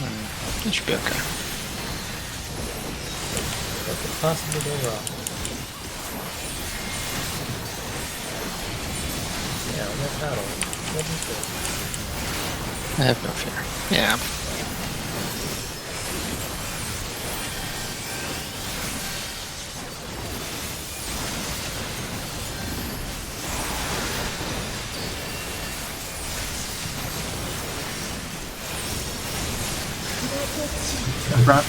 It should be okay. What could possibly go wrong? Yeah, that battle. What do you think? I have no fear. Yeah. In front.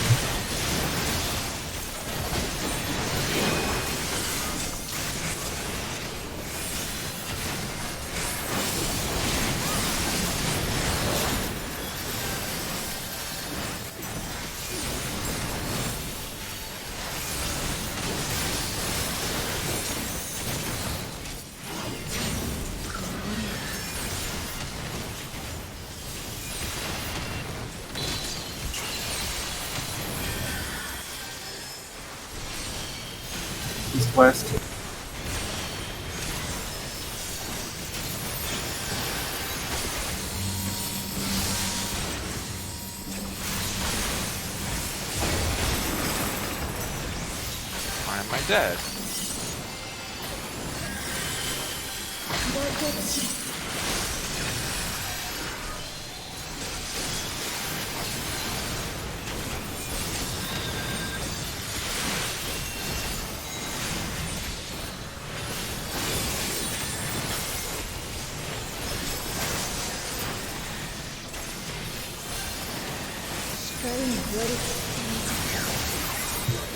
East west. Why am I dead?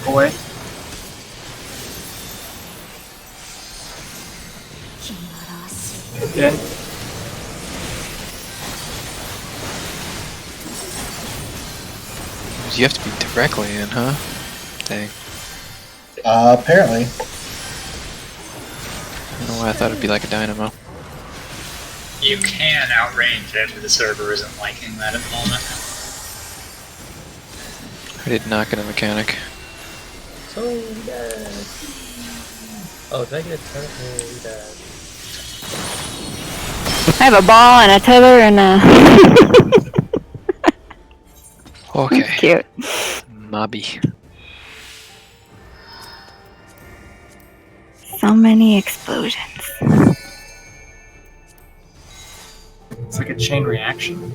Away. In. You have to be directly in, huh? Dang. Apparently. I don't know why I thought it'd be like a dynamo. You can outrange it, but the server isn't liking that at the moment. I did not get a mechanic. So dead. Oh, did I get a turn? Oh, dead. I have a ball and a tether and a. Okay. Cute. Mobby. So many explosions. It's like a chain reaction.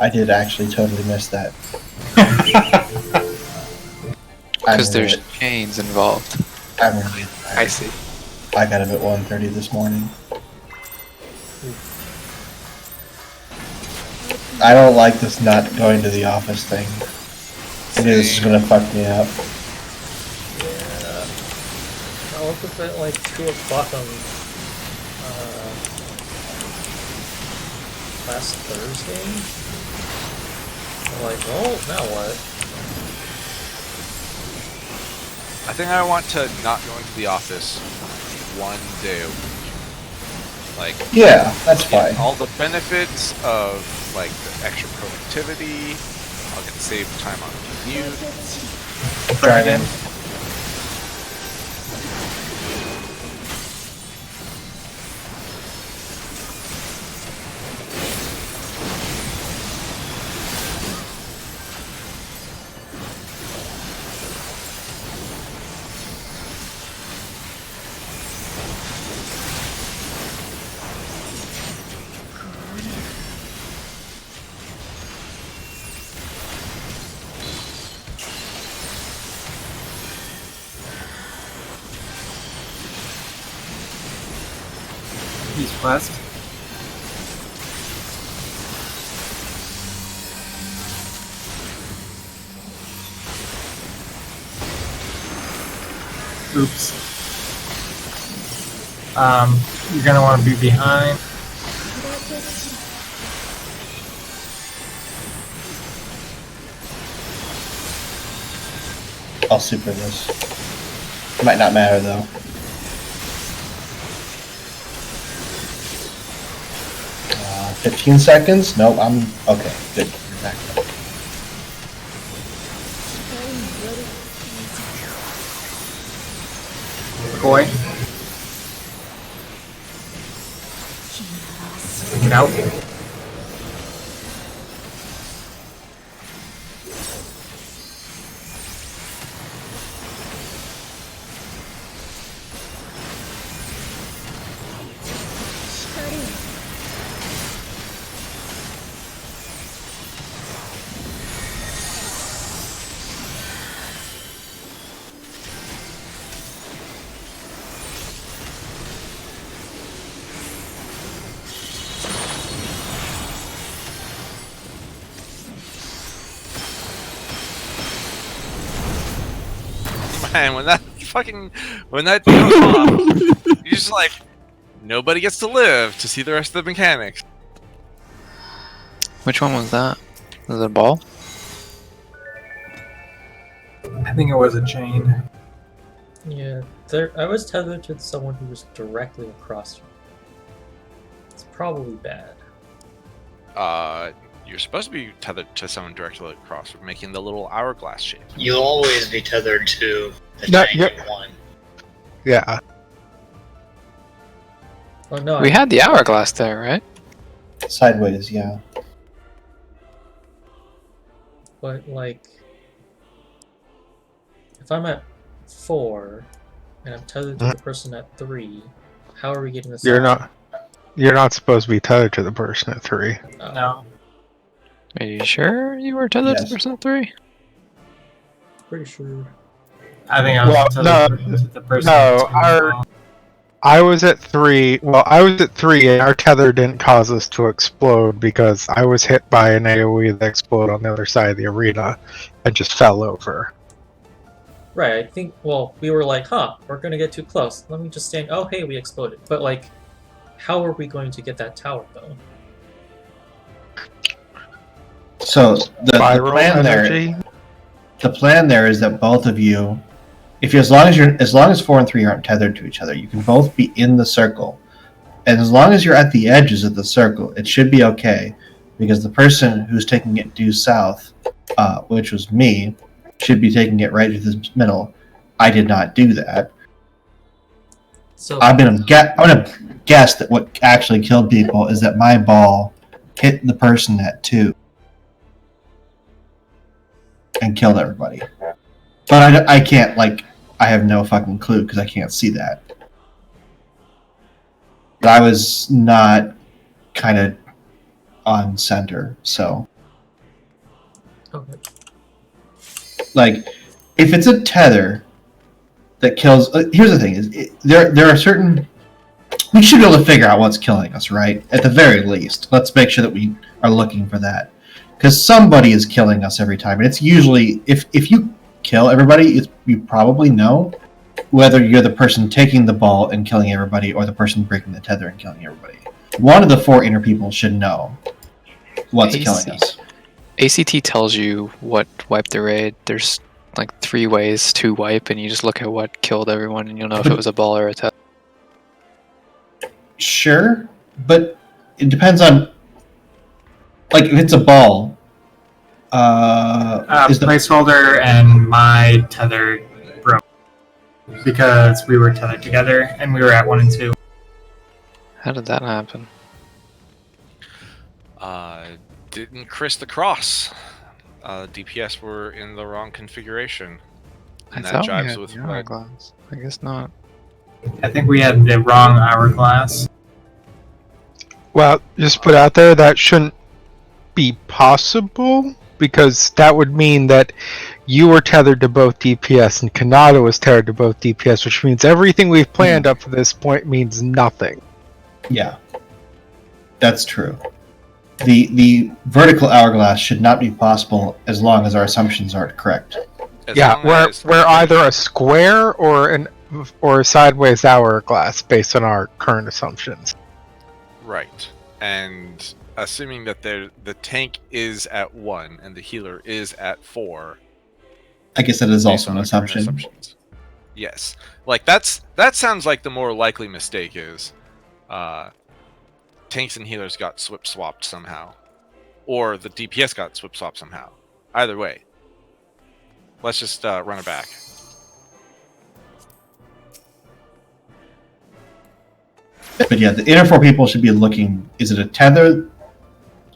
I did actually totally miss that. Because there's chains involved. I'm really I see. I got up at 1:30 this morning. I don't like this not going to the office thing. I knew this was gonna fuck me up. Yeah. I woke up at like 2 o'clock on last Thursday. I'm like, well, now what? I think I want to not go into the office one day a week. Like, Yeah, that's fine. all the benefits of like the extra productivity. I'll get to save time on commute. Driving. East west. Oops. You're gonna want to be behind. I'll super this. Might not matter though. 15 seconds? Nope, I'm okay. Good. You're back up. Boy. Get out. Man, when that goes off, you're just like, nobody gets to live to see the rest of the mechanics. Which one was that? Was it a ball? I think it was a chain. Yeah, there. I was tethered to someone who was directly across from me. It's probably bad. You're supposed to be tethered to someone directly across, making the little hourglass shape. You'll always be tethered to the No, tank in one. Yeah. Oh no, We had the hourglass there, right? Sideways, yeah. But like, if I'm at 4 and I'm tethered to the person at 3, how are we getting this? You're out? You're not supposed to be tethered to the person at 3. No. Are you sure you were tethered to Yes. person 3? Pretty sure. I think I was Well, tethered to the person. no, too as well. I was at 3. Well, I was at 3, and our tether didn't cause us to explode because I was hit by an AoE that exploded on the other side of the arena and just fell over. Right, I think. Well, we were like, "Huh, we're gonna get too close. Let me just stand." Oh, hey, we exploded. But like, how are we going to get that tower though? So the Viral plan energy. there, the plan there is that both of you, if you're as long as 4 and 3 aren't tethered to each other, you can both be in the circle, and as long as you're at the edges of the circle, it should be okay, because the person who's taking it due south, which was me, should be taking it right to the middle. I did not do that. So I'm gonna guess that what actually killed people is that my ball hit the person at 2 and killed everybody. But I can't, like, I have no fucking clue because I can't see that. But I was not kind of on center, so okay. like, if it's a tether that kills, here's the thing: there are certain. We should be able to figure out what's killing us, right? At the very least, let's make sure that we are looking for that, because somebody is killing us every time, and it's usually if you kill everybody, you probably know whether you're the person taking the ball and killing everybody or the person breaking the tether and killing everybody. One of the 4 inner people should know what's killing us. ACT tells you what wiped the raid. There's like 3 ways to wipe, and you just look at what killed everyone, and you'll know if it was a ball or a tether. Sure, but it depends on, like, if it's a ball. Is the Placeholder and my tether broke because we were tethered together and we were at 1 and 2. How did that happen? Didn't Chris the cross? DPS were in the wrong configuration. And I that thought we jives had with the what hourglass. I guess not. I think we had the wrong hourglass. Well, just put out there that shouldn't be possible, because that would mean that you were tethered to both DPS and Kanata was tethered to both DPS, which means everything we've planned up to this point means nothing. Yeah, that's true. The vertical hourglass should not be possible as long as our assumptions are correct. as Yeah, long we're as- either a square or a sideways hourglass based on our current assumptions. Right. And assuming that the tank is at 1 and the healer is at 4. I guess that is based also on an our current assumption. assumptions. Yes. Like that sounds like the more likely mistake is tanks and healers got swapped somehow. Or the DPS got swap swapped somehow. Either way. Let's just run it back. But yeah, the inner 4 people should be looking. Is it a tether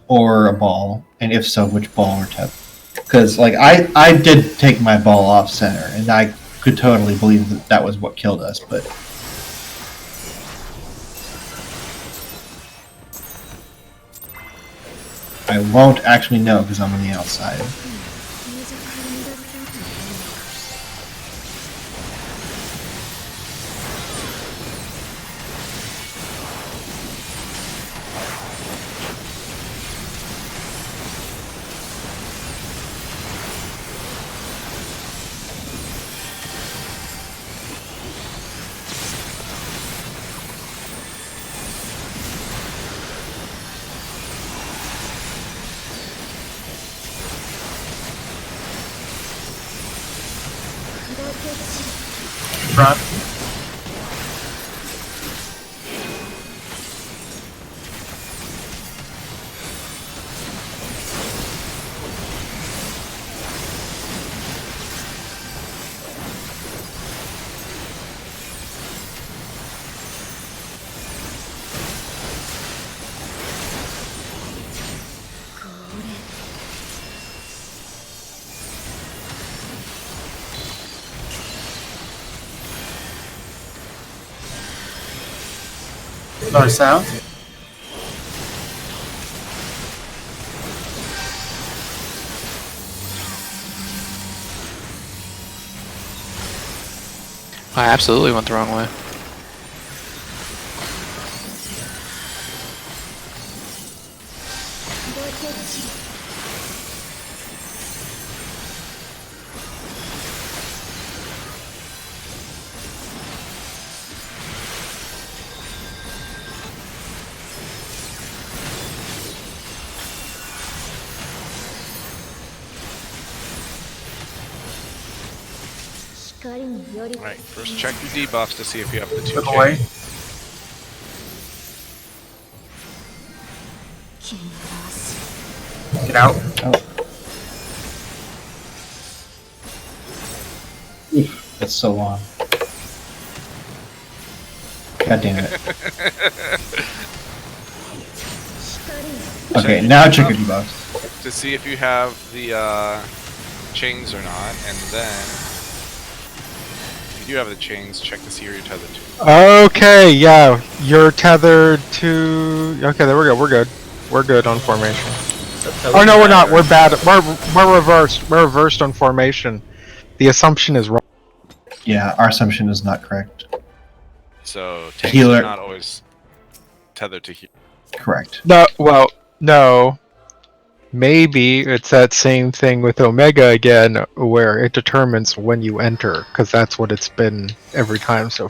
or a ball? And if so, which ball or tether? Because like I did take my ball off center, and I could totally believe that that was what killed us. But I won't actually know because I'm on the outside. Front. North south. I absolutely went the wrong way. Alright, first check your debuffs to see if you have the 2 Look away. Get out. Oof, that's so long. God damn it. Okay, now check your debuffs. to see if you have the chains or not, and then if you do have the chains, check to see who you're tethered to. Okay, yeah, you're tethered to. Okay, there we go. We're good. We're good on formation. Oh no, we're not. We're bad. We're reversed. We're reversed on formation. The assumption is wrong. Yeah, our assumption is not correct. So tanks Healer. are not always tethered to heal. Correct. No, well, no. Maybe it's that same thing with Omega again, where it determines when you enter, because that's what it's been every time. So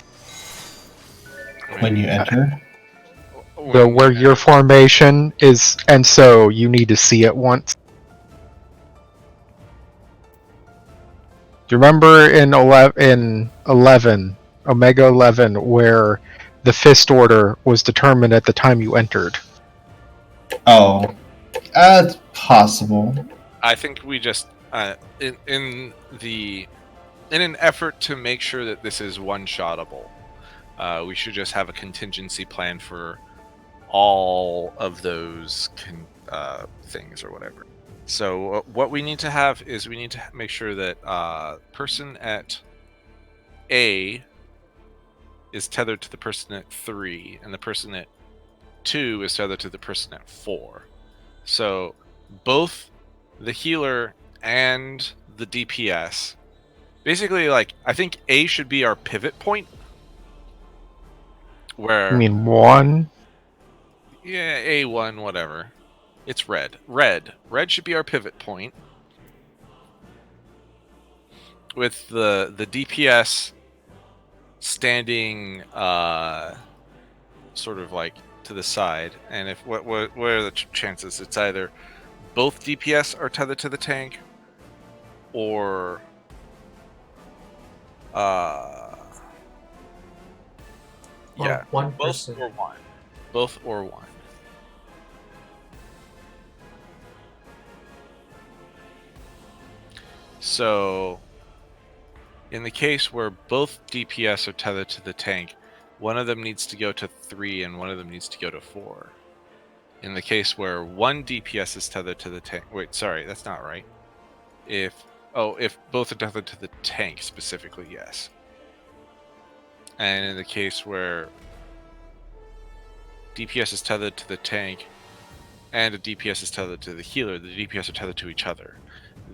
When you enter. where your formation is, and so you need to see it once. Do you remember in 11, Omega 11, where the Fist Order was determined at the time you entered? Oh, it's possible. I think we just in an effort to make sure that this is one-shottable, we should just have a contingency plan for all of those things or whatever. So what we need to have is we need to make sure that person at A is tethered to the person at 3, and the person at 2 is tethered to the person at 4. So both the healer and the DPS, basically, like, I think A should be our pivot point. Where I mean, 1? Yeah, A1, whatever. It's red. Red should be our pivot point. With the DPS standing sort of like to the side. And if what are the chances? It's either both DPS are tethered to the tank, or yeah, one both person. or one. Both or one. So, in the case where both DPS are tethered to the tank, one of them needs to go to 3 and one of them needs to go to 4. In the case where one DPS is tethered to the tank... Wait, sorry, that's not right. If both are tethered to the tank specifically, yes. And in the case where DPS is tethered to the tank and a DPS is tethered to the healer, the DPS are tethered to each other,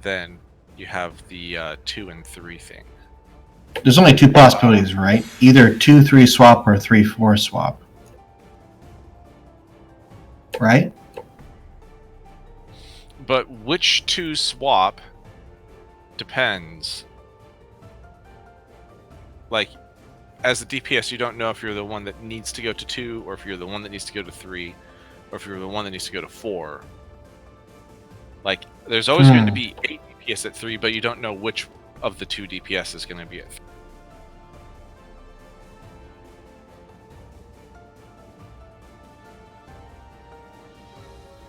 then you have the 2 and 3 thing. There's only two possibilities, right? Either 2-3 swap or 3-4 swap. Right? But which 2 swap depends. Like, as a DPS, you don't know if you're the one that needs to go to 2, or if you're the one that needs to go to 3, or if you're the one that needs to go to 4. Like, there's always going to be a DPS at 3, but you don't know which of the 2 DPS is going to be at 3.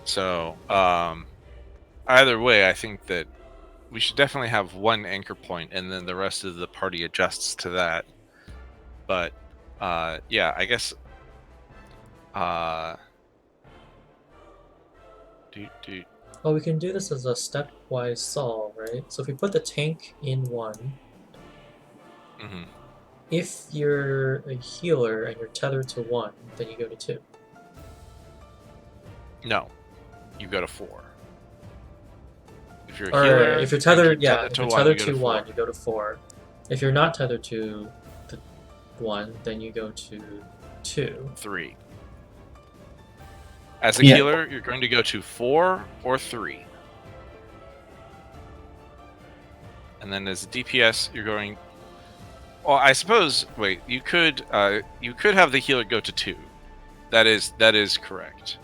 So, either way, I think that we should definitely have one anchor point, and then the rest of the party adjusts to that. But, yeah, I guess, Well, we can do this as a stepwise solve, right? So if we put the tank in 1, if you're a healer and you're tethered to 1, then you go to 2. No, you go to 4. If you're a Or healer, if you're tethered, if you're yeah, if you're one, tethered you go to to 1, 4. you go to 4. If you're not tethered to the 1, then you go to 2. 3. As a healer, you're going to go to 4 or 3. And then as a DPS, you're going... Well, I suppose... Wait, you could have the healer go to 2. That is correct.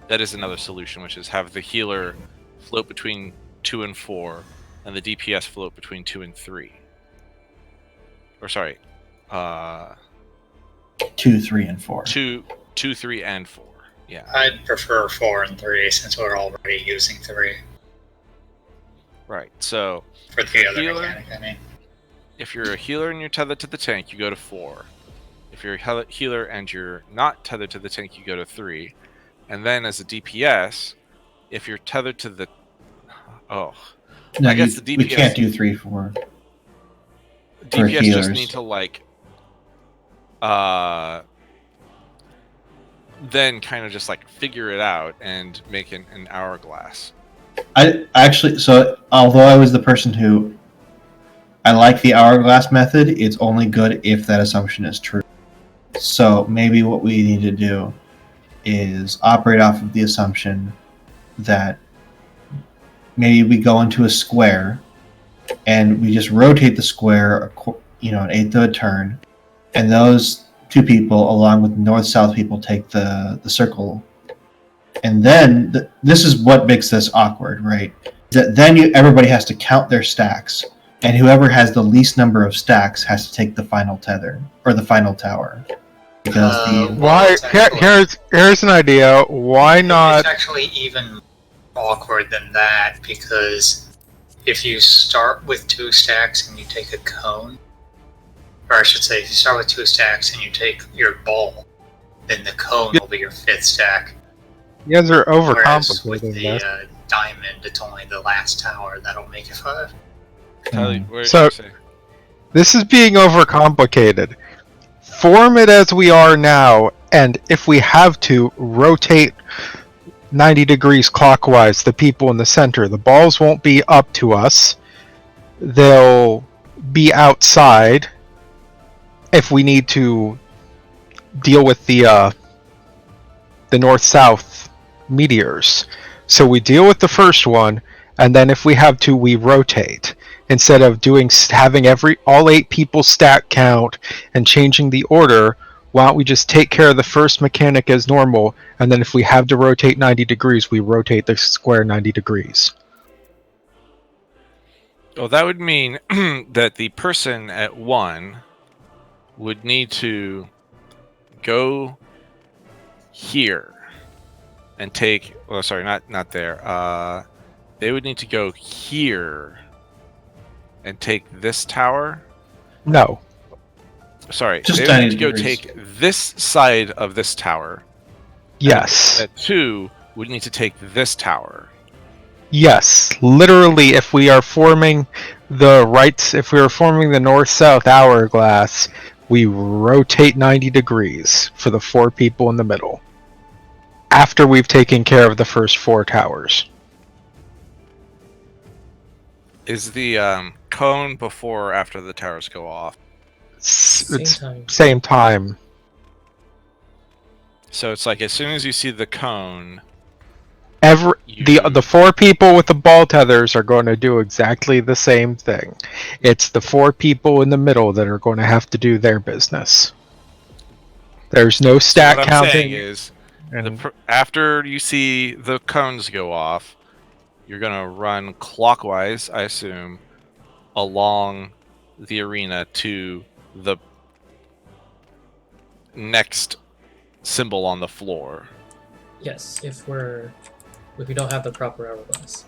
That is another solution, which is have the healer float between 2 and 4, and the DPS float between 2 and 3. Or sorry, 2, 3, and 4. 2, 3, and 4. Yeah. I'd prefer 4 and 3 since we're already using 3 Right. So for the other mechanic. I mean, if you're a healer and you're tethered to the tank, you go to 4. If you're a healer and you're not tethered to the tank, you go to 3. And then as a DPS, if you're tethered to the... Oh. No, I guess the DPS... we can't do 3-4. DPS just need to, like... then kind of just, like, figure it out and make an hourglass. I actually... So, although I was the person who... I like the hourglass method, it's only good if that assumption is true. So, maybe what we need to do is operate off of the assumption that maybe we go into a square and we just rotate the square, an eighth of a turn, and those two people, along with north-south people, take the circle. And then this is what makes this awkward, right? That then everybody has to count their stacks, and whoever has the least number of stacks has to take the final tether or the final tower. Because here's an idea. Why not? It's actually even awkward than that, because if you start with 2 stacks and you take a cone, or I should say, if you start with 2 stacks and you take your ball, then the cone will be your 5th stack. You guys are Whereas with overcomplicating the that. diamond, it's only the last tower that'll make it 5. Tyler, what did So- you say? This is being overcomplicated. Form it as we are now, and if we have to, rotate 90 degrees clockwise the people in the center. The balls won't be up to us. They'll be outside if we need to deal with the north-south meteors. So we deal with the first one, and then if we have to, we rotate. Instead of having all 8 people stat count and changing the order, why don't we just take care of the first mechanic as normal, and then if we have to rotate 90 degrees, we rotate the square 90 degrees. Well, that would mean that the person at 1 would need to go here and take... Well, sorry, not there. They would need to go here and take this tower. No. Sorry, Just they would 90 need to go degrees. take this side of this tower. Yes. That 2 would need to take this tower. Yes. Literally, if we are forming if we are forming the north-south hourglass, we rotate 90 degrees for the 4 people in the middle. After we've taken care of the first 4 towers. Is the cone before or after the towers go off? It's time. same time. So it's like as soon as you see the cone, The 4 people with the ball tethers are going to do exactly the same thing. It's the 4 people in the middle that are going to have to do their business. There's no stat so what counting. I'm saying is, after you see the cones go off, you're gonna run clockwise, I assume, along the arena to the next symbol on the floor. Yes, if we don't have the proper hourglass.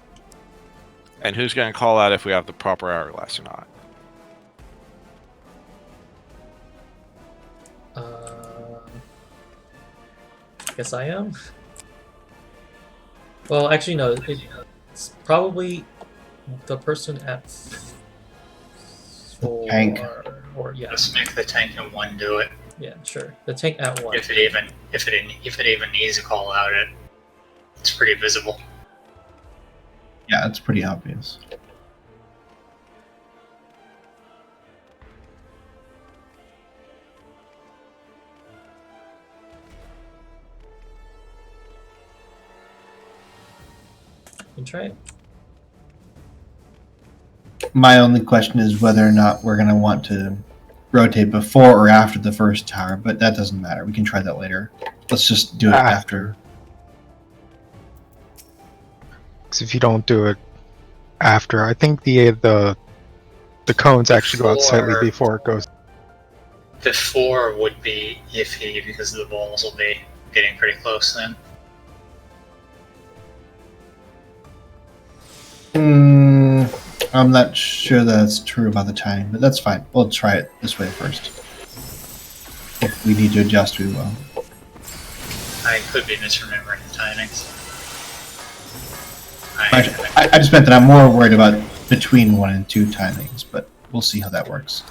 And who's gonna call out if we have the proper hourglass or not? Guess I am. Well, actually, no. It's probably the person at 4 tank. or yeah, Let's make the tank in 1 do it. yeah, sure. The tank at 1. If it even needs to call out it's pretty visible. Yeah, it's pretty obvious. You can try it. My only question is whether or not we're going to want to rotate before or after the first tower, but that doesn't matter. We can try that later. Let's just do it after. Because if you don't do it after, I think the cones actually go out slightly before it goes. Before would be iffy because the balls will be getting pretty close then. I'm not sure that's true about the timing, but that's fine. We'll try it this way first. If we need to adjust, we will. I could be misremembering the timings. I just meant that I'm more worried about between 1 and 2 timings, but we'll see how that works.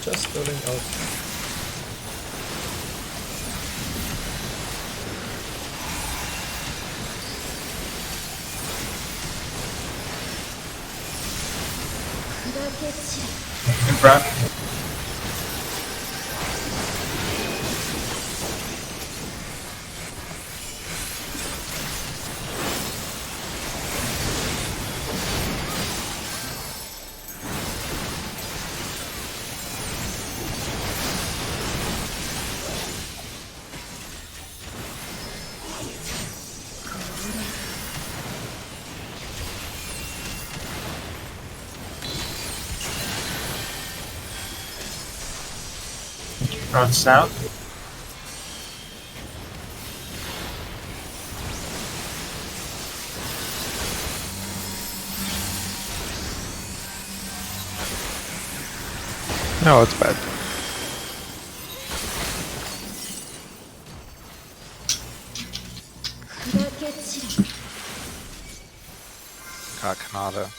Just building out. In front. Front south. No, it's bad. Got Kanata.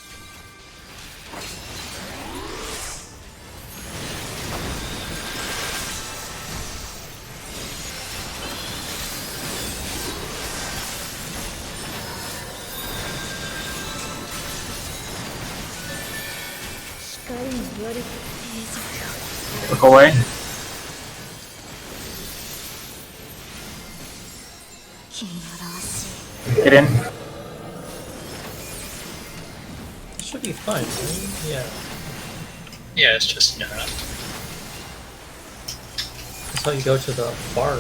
Look away. Get in. Should be fine, right? Yeah. Yeah, it's just That's how you go to the bar.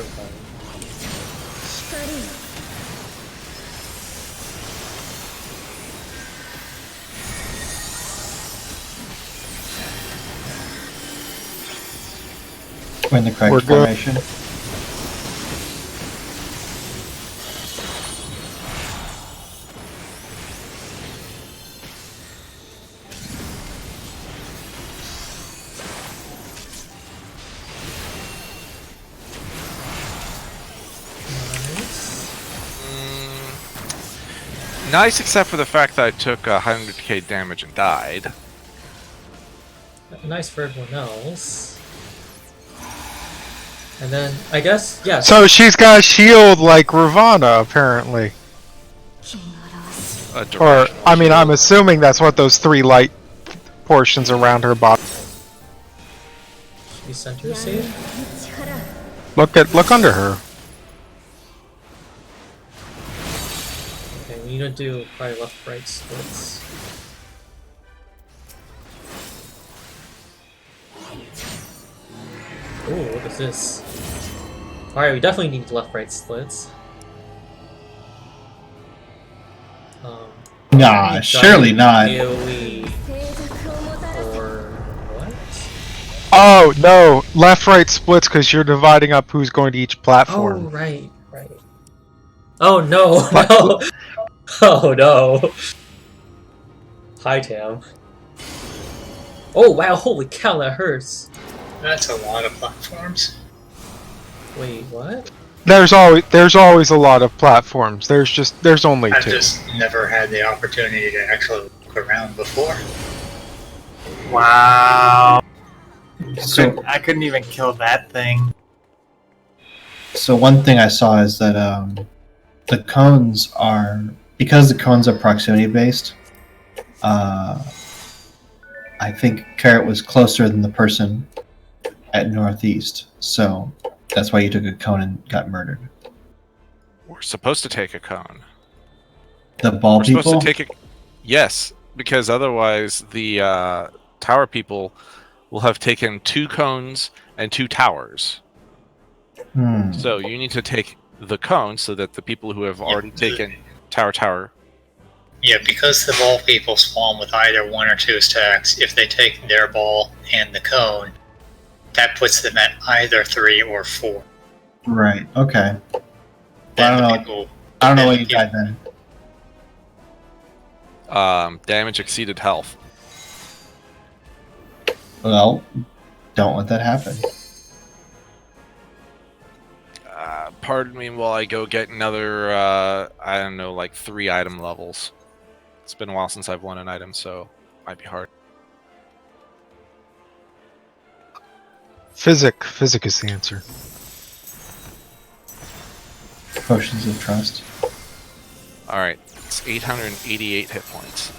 We're in the correct We're good. formation. Nice, except for the fact that I took 100k damage and died. Nice for everyone else. And then, I guess, yeah. So she's got a shield like Ravana, apparently. A Or, directional I mean, shield. I'm assuming that's what those 3 light portions around her body. She center save? Look under her. Okay, we need to do probably left-right splits. Ooh, what is this? Alright, we definitely need left-right splits. Nah, maybe surely not. AoE or what? Oh, no. Left-right splits because you're dividing up who's going to each Oh, platform. right. Oh no, But- no! Oh no! Hi, Tam. Oh wow, holy cow, that hurts! That's a lot of platforms. Wait, what? There's always a lot of platforms. There's only I've 2. just never had the opportunity to actually look around before. Wow. So, I couldn't even kill that thing. so one thing I saw is that the cones are, because the cones are proximity based. I think Carrot was closer than the person at Northeast, so that's why you took a cone and got murdered. We're supposed to take a cone. The ball We're people. supposed to take a... Yes, because otherwise the tower people will have taken 2 cones and 2 towers. Hmm. So you need to take the cone so that the people who have already taken tower... Yeah, because the ball people spawn with either 1 or 2 stacks, if they take their ball and the cone, that puts them at either 3 or 4. Right. Okay. Then I the don't know. people, I don't know then what the you people- died then. damage exceeded health. Well, don't let that happen. Pardon me while I go get another, I don't know, like 3 item levels. It's been a while since I've won an item, so might be hard. Physic is the answer. Potions of trust. Alright, it's 888 hit points.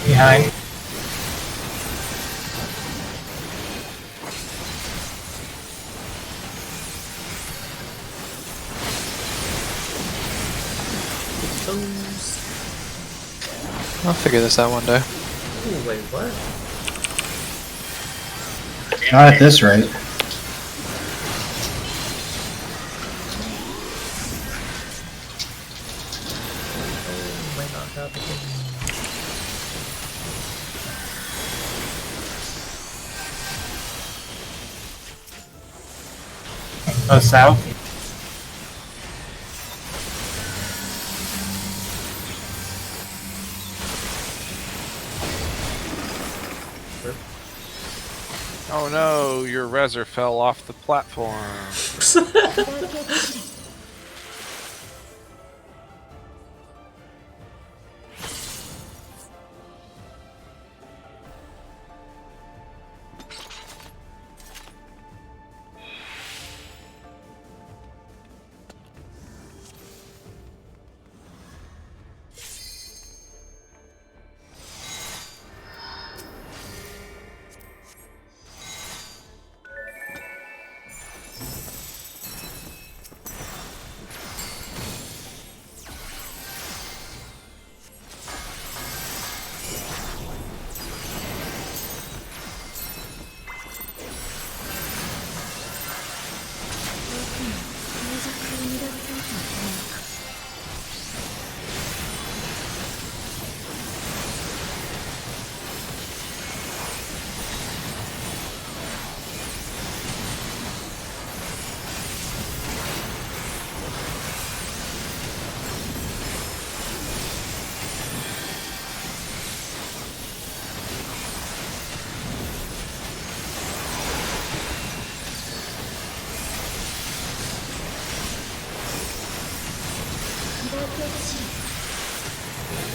Behind. I'll figure this out one day. Ooh, wait, what? Not at this rate. Oh, might not have it. Oh, south. Oh no, your Reser fell off the platform.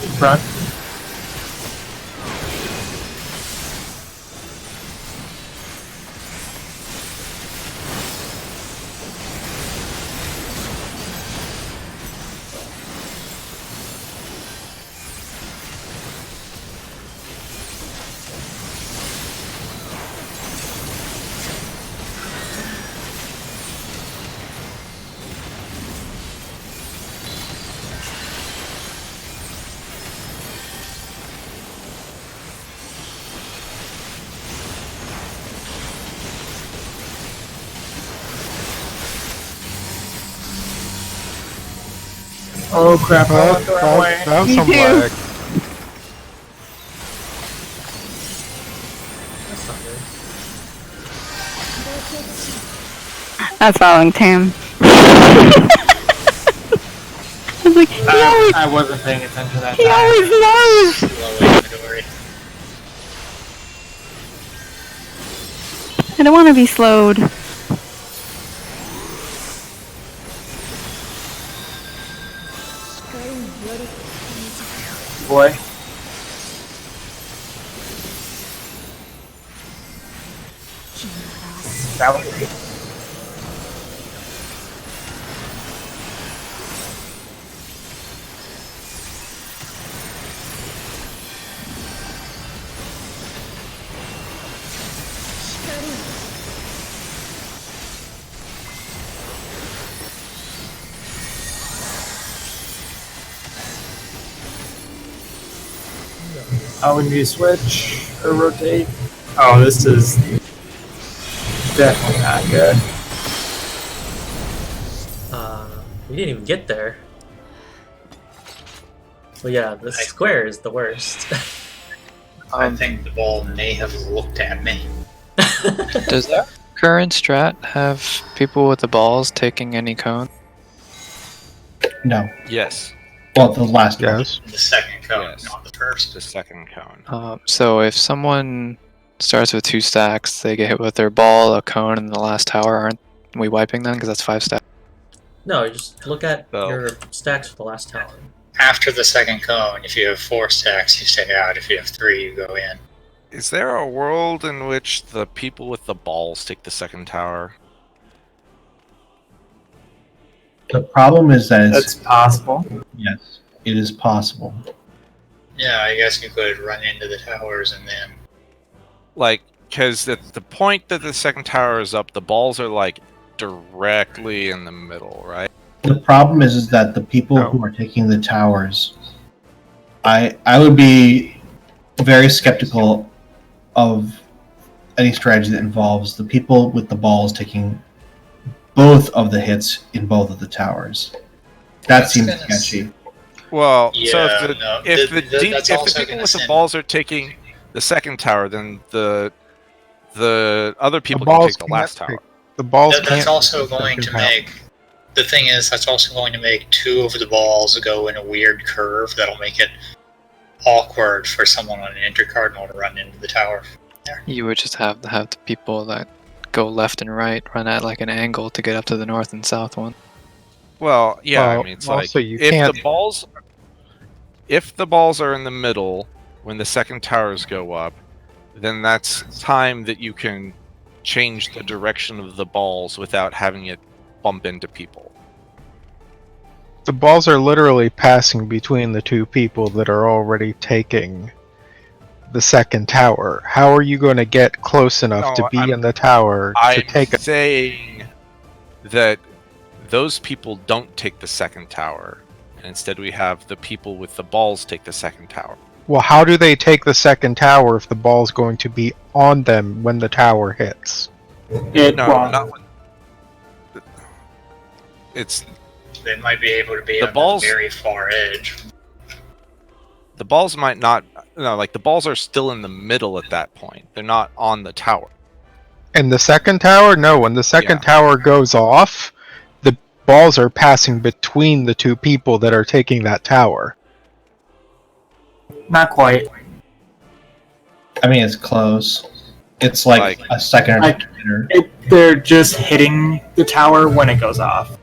Front. Oh crap, I went the wrong way. That was Me some too. lag. That's not good. That's following Tam. I was like, I wasn't paying attention that he time. always knows. Slow inventory. I don't want to be slowed. Boy. That was great. Oh, when you switch or rotate. Oh, this is definitely not good. We didn't even get there. Well, yeah, the square is the worst. I think the ball may have looked at me. Does that current strat have people with the balls taking any cone? No. Yes, Well, the last one. Yes. The second cone, Yes. not the first. the second cone. So if someone starts with 2 stacks, they get hit with their ball, a cone, and the last tower, aren't we wiping them? Because that's 5 stacks. No, you just look at Oh. your stacks for the last tower. After the second cone, if you have 4 stacks, you stay out. If you have 3, you go in. Is there a world in which the people with the balls take the second tower? The problem is that That's it's possible. yes, it is possible. Yeah, I guess you could run into the towers and then. Like, because at the point that the second tower is up, the balls are like directly in the middle, right? The problem is that the people No. who are taking the towers, I would be very skeptical of any strategy that involves the people with the balls taking both of the hits in both of the towers. That That's seems gonna sketchy. Well, Yeah, so if the no, if th- the, th- deep, that's if the also people gonna with the send- balls are taking the second tower, then the other people can balls take the last can't tower. take- The balls That's can't also take the going to second tower. make. The thing is, that's also going to make 2 of the balls go in a weird curve that'll make it awkward for someone on an intercardinal to run into the tower. You would just have the people that go left and right run at like an angle to get up to the north and south one. Well, yeah, I Well, mean, it's like also you if can't- the balls are in the middle when the second towers go up, then that's time that you can change the direction of the balls without having it bump into people. The balls are literally passing between the 2 people that are already taking the second tower. How are you going to get close enough to No, be I'm- in the tower to I'm take it? saying that those people don't take the second tower, and instead we have the people with the balls take the second tower. Well, how do they take the second tower if the ball's going to be on them when the tower hits? It No, won't. not when. It's They might be able to be The on balls- the very far edge. the balls might not. No, like the balls are still in the middle at that point. They're not on the tower. And the second tower? No, when the second Yeah. tower goes off, the balls are passing between the 2 people that are taking that tower. Not quite. I mean, it's close. It's like a second or Like- later. They're just hitting the tower when it goes off.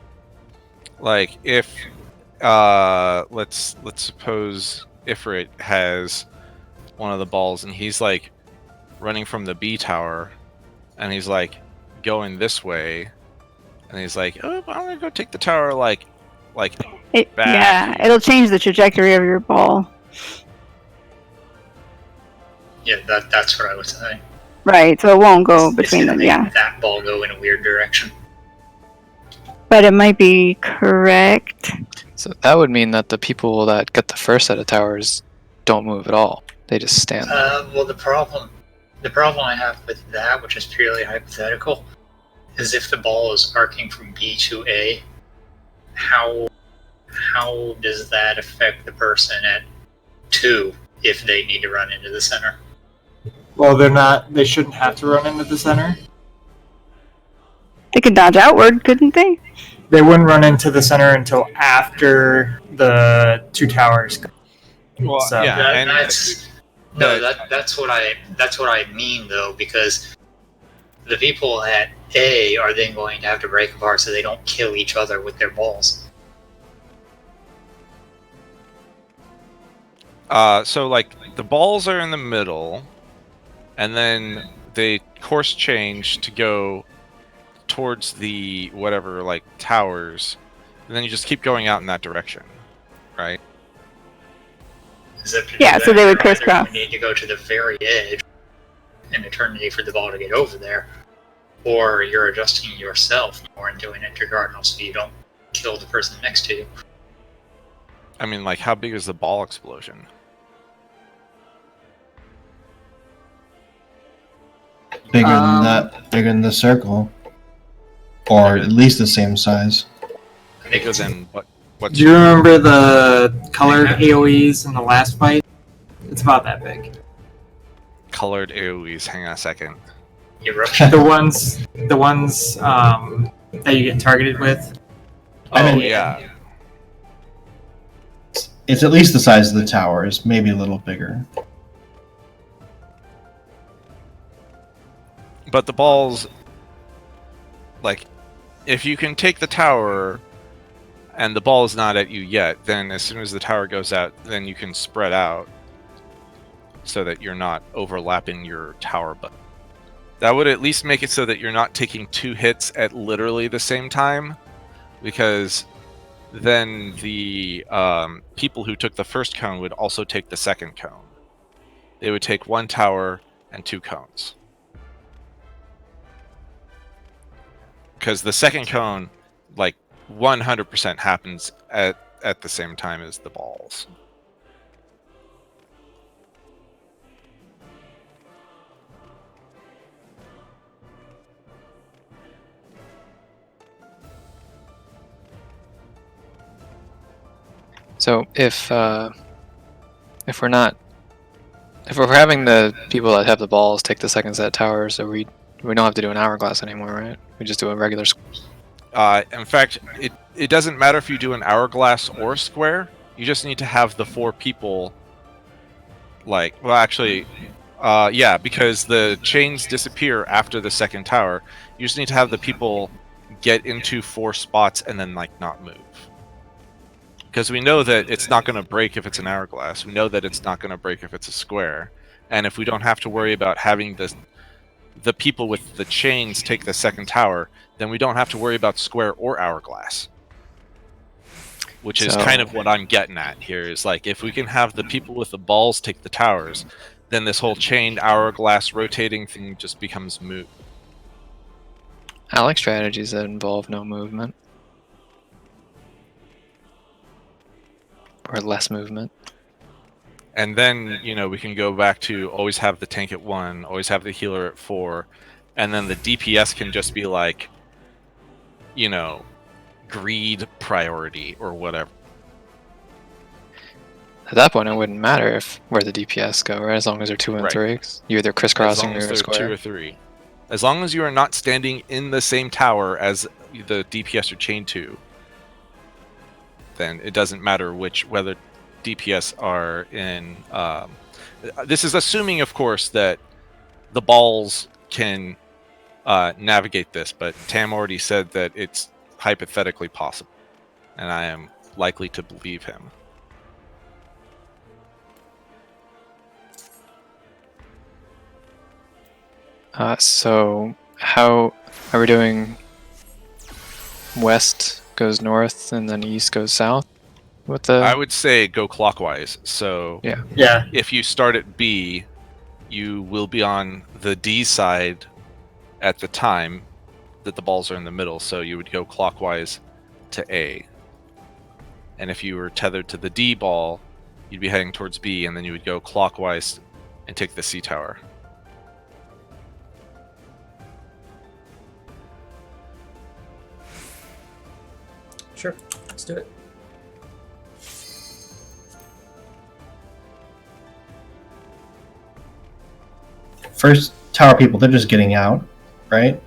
Like if let's suppose Ifrit has one of the balls, and he's like running from the B tower, and he's like going this way, and he's like, "Oh, I'm gonna go take the tower." Like back. Yeah, it'll change the trajectory of your ball. Yeah, that's what I would say. Right, so it won't go It's between gonna them. make Yeah, that ball go in a weird direction. but it might be correct. So that would mean that the people that get the first set of towers don't move at all. They just stand there. Well, the problem I have with that, which is purely hypothetical, is if the ball is arcing from B to A, how does that affect the person at 2 if they need to run into the center? Well, they shouldn't have to run into the center. They could dodge outward, couldn't they? They wouldn't run into the center until after the 2 towers. Well, So- yeah, That- and that's what I mean though, because the people at A are then going to have to break apart so they don't kill each other with their balls. So like the balls are in the middle, and then they course change to go towards the whatever like towers, and then you just keep going out in that direction, right? Yeah, so they would you're either crisscross. going to need to go to the very edge, an eternity for the ball to get over there, or you're adjusting yourself more and doing it regardless so you don't kill the person next to you. I mean, like, how big is the ball explosion? Bigger than that, bigger than the circle, or at least the same size. I think Bigger it's than what? What's Do you remember the colored AoEs in the last fight? It's about that big. colored AoEs? Hang on a second. eruption. The ones that you get targeted with. I Oh mean, yeah. It's at least the size of the towers, maybe a little bigger. But the balls, like, if you can take the tower and the ball is not at you yet, then as soon as the tower goes out, then you can spread out so that you're not overlapping your tower button. That would at least make it so that you're not taking 2 hits at literally the same time, because then the people who took the first cone would also take the second cone. They would take 1 tower and 2 cones. Because the second cone, like, 100% happens at the same time as the balls. So if we're having the people that have the balls take the second set towers, so we don't have to do an hourglass anymore, right? We just do a regular. In fact, it doesn't matter if you do an hourglass or a square. You just need to have the 4 people. Like, well, actually, yeah, because the chains disappear after the second tower. You just need to have the people get into 4 spots and then, like, not move. Because we know that it's not going to break if it's an hourglass. We know that it's not going to break if it's a square. And if we don't have to worry about having the people with the chains take the second tower, then we don't have to worry about square or hourglass. Which is kind of what I'm getting at here, is like, if we can have the people with the balls take the towers, then this whole chained hourglass rotating thing just becomes moot. I like strategies that involve no movement. Or less movement. And then, you know, we can go back to always have the tank at 1, always have the healer at 4, and then the DPS can just be like, you know, greed priority or whatever. At that point, it wouldn't matter where the DPS go, right? As long as they're 2 and Right. 3. You're either As crisscrossing long or as you're they're 2 square. or 3. As long as you are not standing in the same tower as the DPS are chained to, then it doesn't matter whether DPS are in. This is assuming, of course, that the balls can navigate this, but Tam already said that it's hypothetically possible, and I am likely to believe him. So how are we doing? West goes north, and then east goes south. With the I would say go clockwise. So Yeah. Yeah. if you start at B, you will be on the D side at the time that the balls are in the middle. So you would go clockwise to A. And if you were tethered to the D ball, you'd be heading towards B, and then you would go clockwise and take the C tower. Sure, let's do it. First tower people, they're just getting out, right?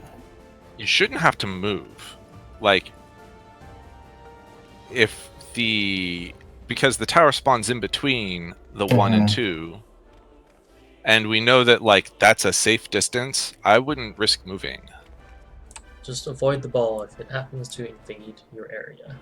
You shouldn't have to move. Like, because the tower spawns in between the 1 and 2, and we know that, like, that's a safe distance, I wouldn't risk moving. Just avoid the ball if it happens to invade your area.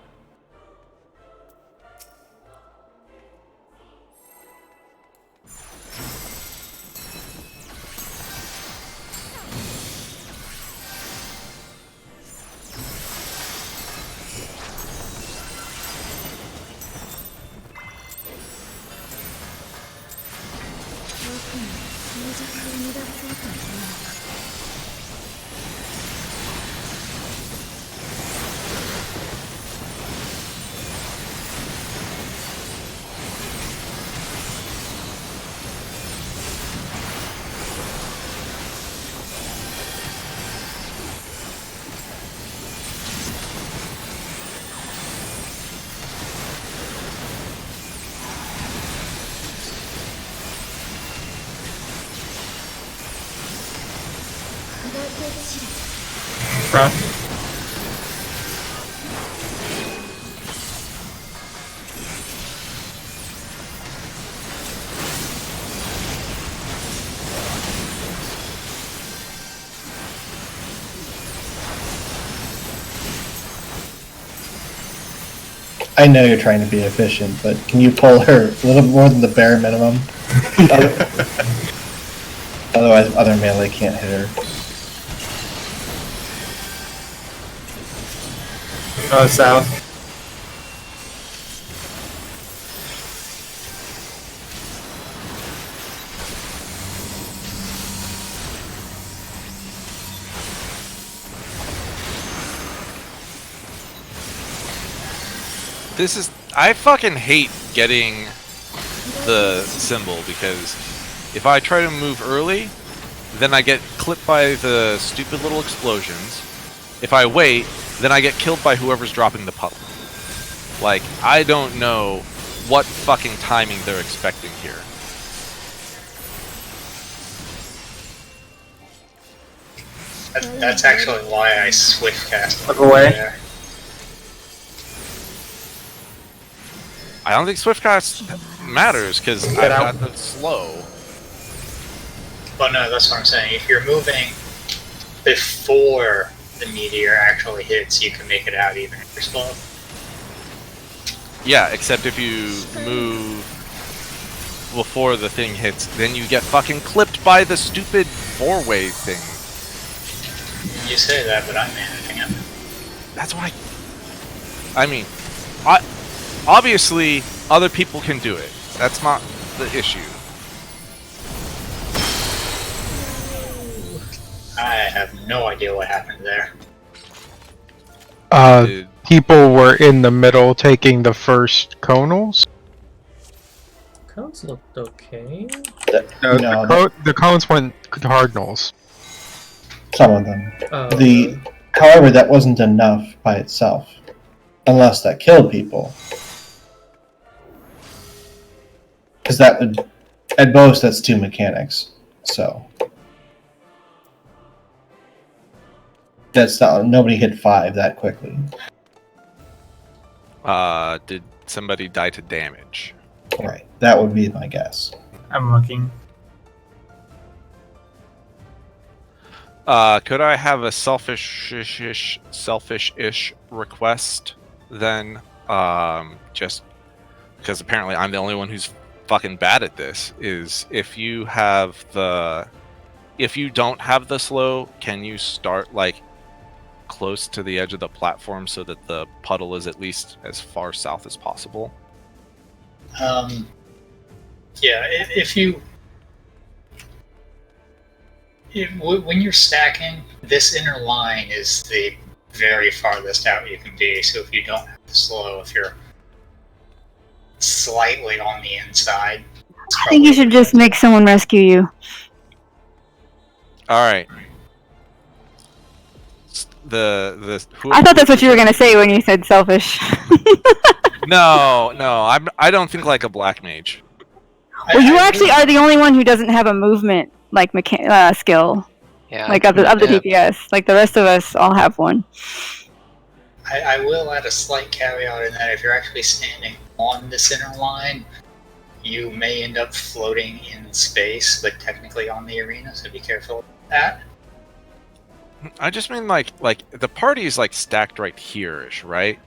Front. I know you're trying to be efficient, but can you pull her a little more than the bare minimum? Otherwise, other melee can't hit her. South. I fucking hate getting the symbol, because if I try to move early, then I get clipped by the stupid little explosions. If I wait, then I get killed by whoever's dropping the puddle. Like, I don't know what fucking timing they're expecting here. That's actually why I swift cast. Look away. There. I don't think Swiftcast matters, because I've got the slow. Well, no, that's what I'm saying. If you're moving before the meteor actually hits, you can make it out even if you're slow. Yeah, except if you move before the thing hits, then you get fucking clipped by the stupid four-way thing. You say that, but I'm managing it. That's why. I mean, obviously, other people can do it. That's not the issue. I have no idea what happened there. People were in the middle taking the first conals. Cones looked okay. The cones went cardinals. Some of them. Oh, However, that wasn't enough by itself, unless that killed people. Because that would, at most, that's 2 mechanics. So that's not, nobody hit 5 that quickly. Did somebody die to damage? Right, that would be my guess. I'm looking. Could I have a selfish-ish request then? Just because apparently I'm the only one who's fucking bad at this. Is if you have the if you don't have the slow, can you start like close to the edge of the platform so that the puddle is at least as far south as possible? Yeah, when you're stacking, this inner line is the very farthest out you can be. So if you don't have the slow, if you're slightly on the inside, I think you should just make someone rescue you. All right. I thought that's what you were gonna say when you said selfish. No, I don't think like a black mage. Well, you actually are the only one who doesn't have a movement like skill. Yeah. Like of the DPS. Like the rest of us all have one. I will add a slight caveat in that if you're actually standing on the center line, you may end up floating in space, but technically on the arena, so be careful of that. I just mean like the party is like stacked right here-ish, right?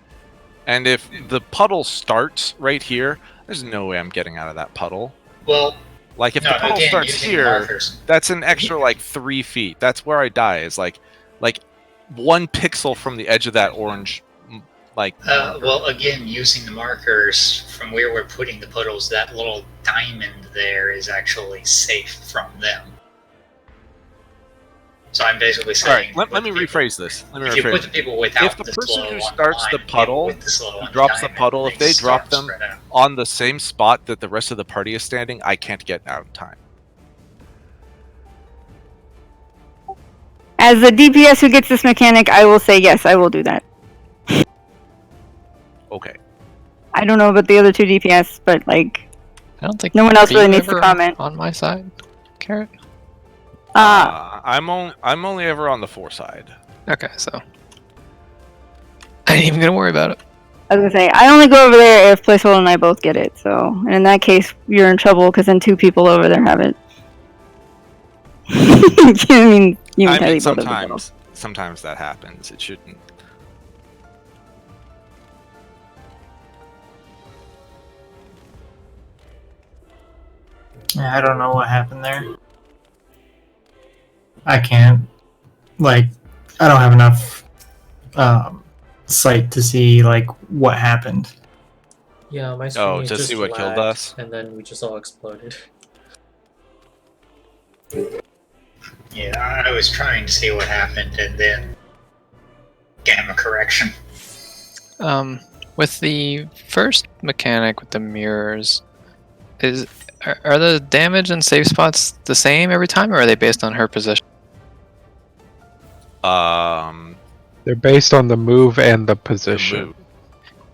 And if the puddle starts right here, there's no way I'm getting out of that puddle. Well, like if the puddle starts here, that's an extra like 3 feet. That's where I die. Is like 1 pixel from the edge of that orange. Well, again, using the markers from where we're putting the puddles, that little diamond there is actually safe from them. So I'm basically saying... Alright, let me rephrase this. If you put the people without if the person who starts the puddle, who drops the puddle, if they drop them on the same spot that the rest of the party is standing, I can't get out in time. As the DPS who gets this mechanic, I will say yes, I will do that. Okay. I don't know about the other 2 DPS, but like... I don't think no one else are really you needs to ever comment. on my side, Carrot. I'm only ever on the 4 side. Okay, so I ain't even gonna worry about it. I was gonna say, I only go over there if Placeholder and I both get it, so... And in that case, you're in trouble, because then 2 people over there have it. I mean, sometimes that happens. It shouldn't. Yeah, I don't know what happened there. I can't. Like, I don't have enough sight to see like what happened. Yeah, my screen to just see what killed lagged, us? and then we just all exploded. Yeah, I was trying to see what happened, and then gamma correction. With the first mechanic with the mirrors, are the damage and save spots the same every time, or are they based on her position? They're based on the move and the position.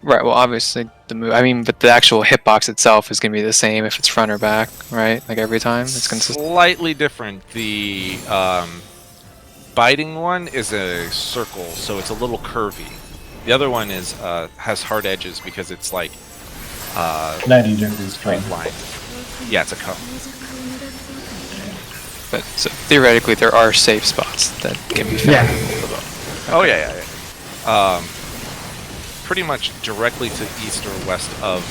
Right, well, obviously the move. I mean, but the actual hitbox itself is going to be the same if it's front or back, right? Like every time, it's consistent. Slightly different. The biting one is a circle, so it's a little curvy. The other one is has hard edges because it's like 90 degrees straight line. Yeah, it's a cone. But so theoretically, there are safe spots that can be found. Yeah. Oh yeah. Pretty much directly to east or west of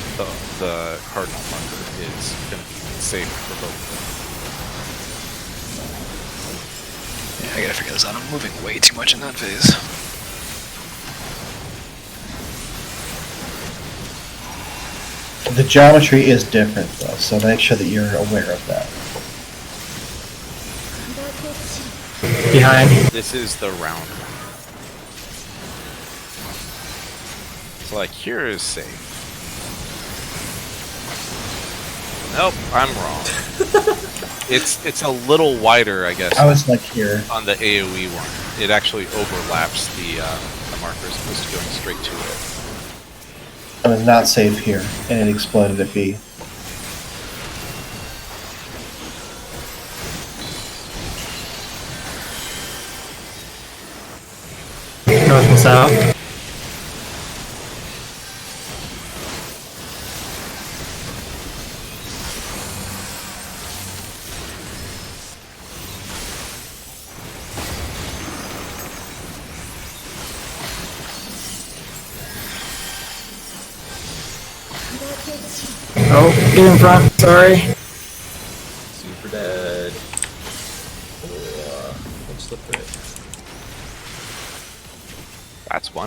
the cardinal marker is going to be safe for both of them. Yeah, I gotta figure this out. I'm moving way too much in that phase. The geometry is different though, so make sure that you're aware of that. Behind. This is the round one. So like here is safe. Nope, I'm wrong. It's a little wider, I guess. I was like here on the AOE one. It actually overlaps the marker as opposed to going straight to it. I was not safe here, and it exploded at B. North and south. Oh, get in front, sorry. Super dead.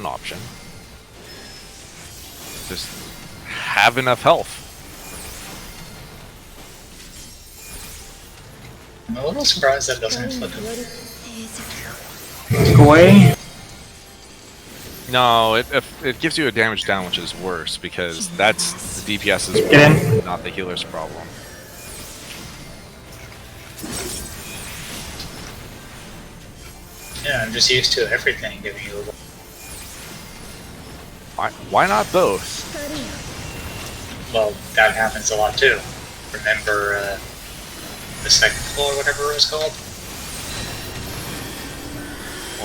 one option. Just have enough health. I'm a little surprised that doesn't inflict it. Go away. No, it gives you a damage down, which is worse because that's the DPS's Get problem, in. not the healer's problem. Yeah, I'm just used to everything giving you a... Why not both? Well, that happens a lot too. Remember the second floor, whatever it was called?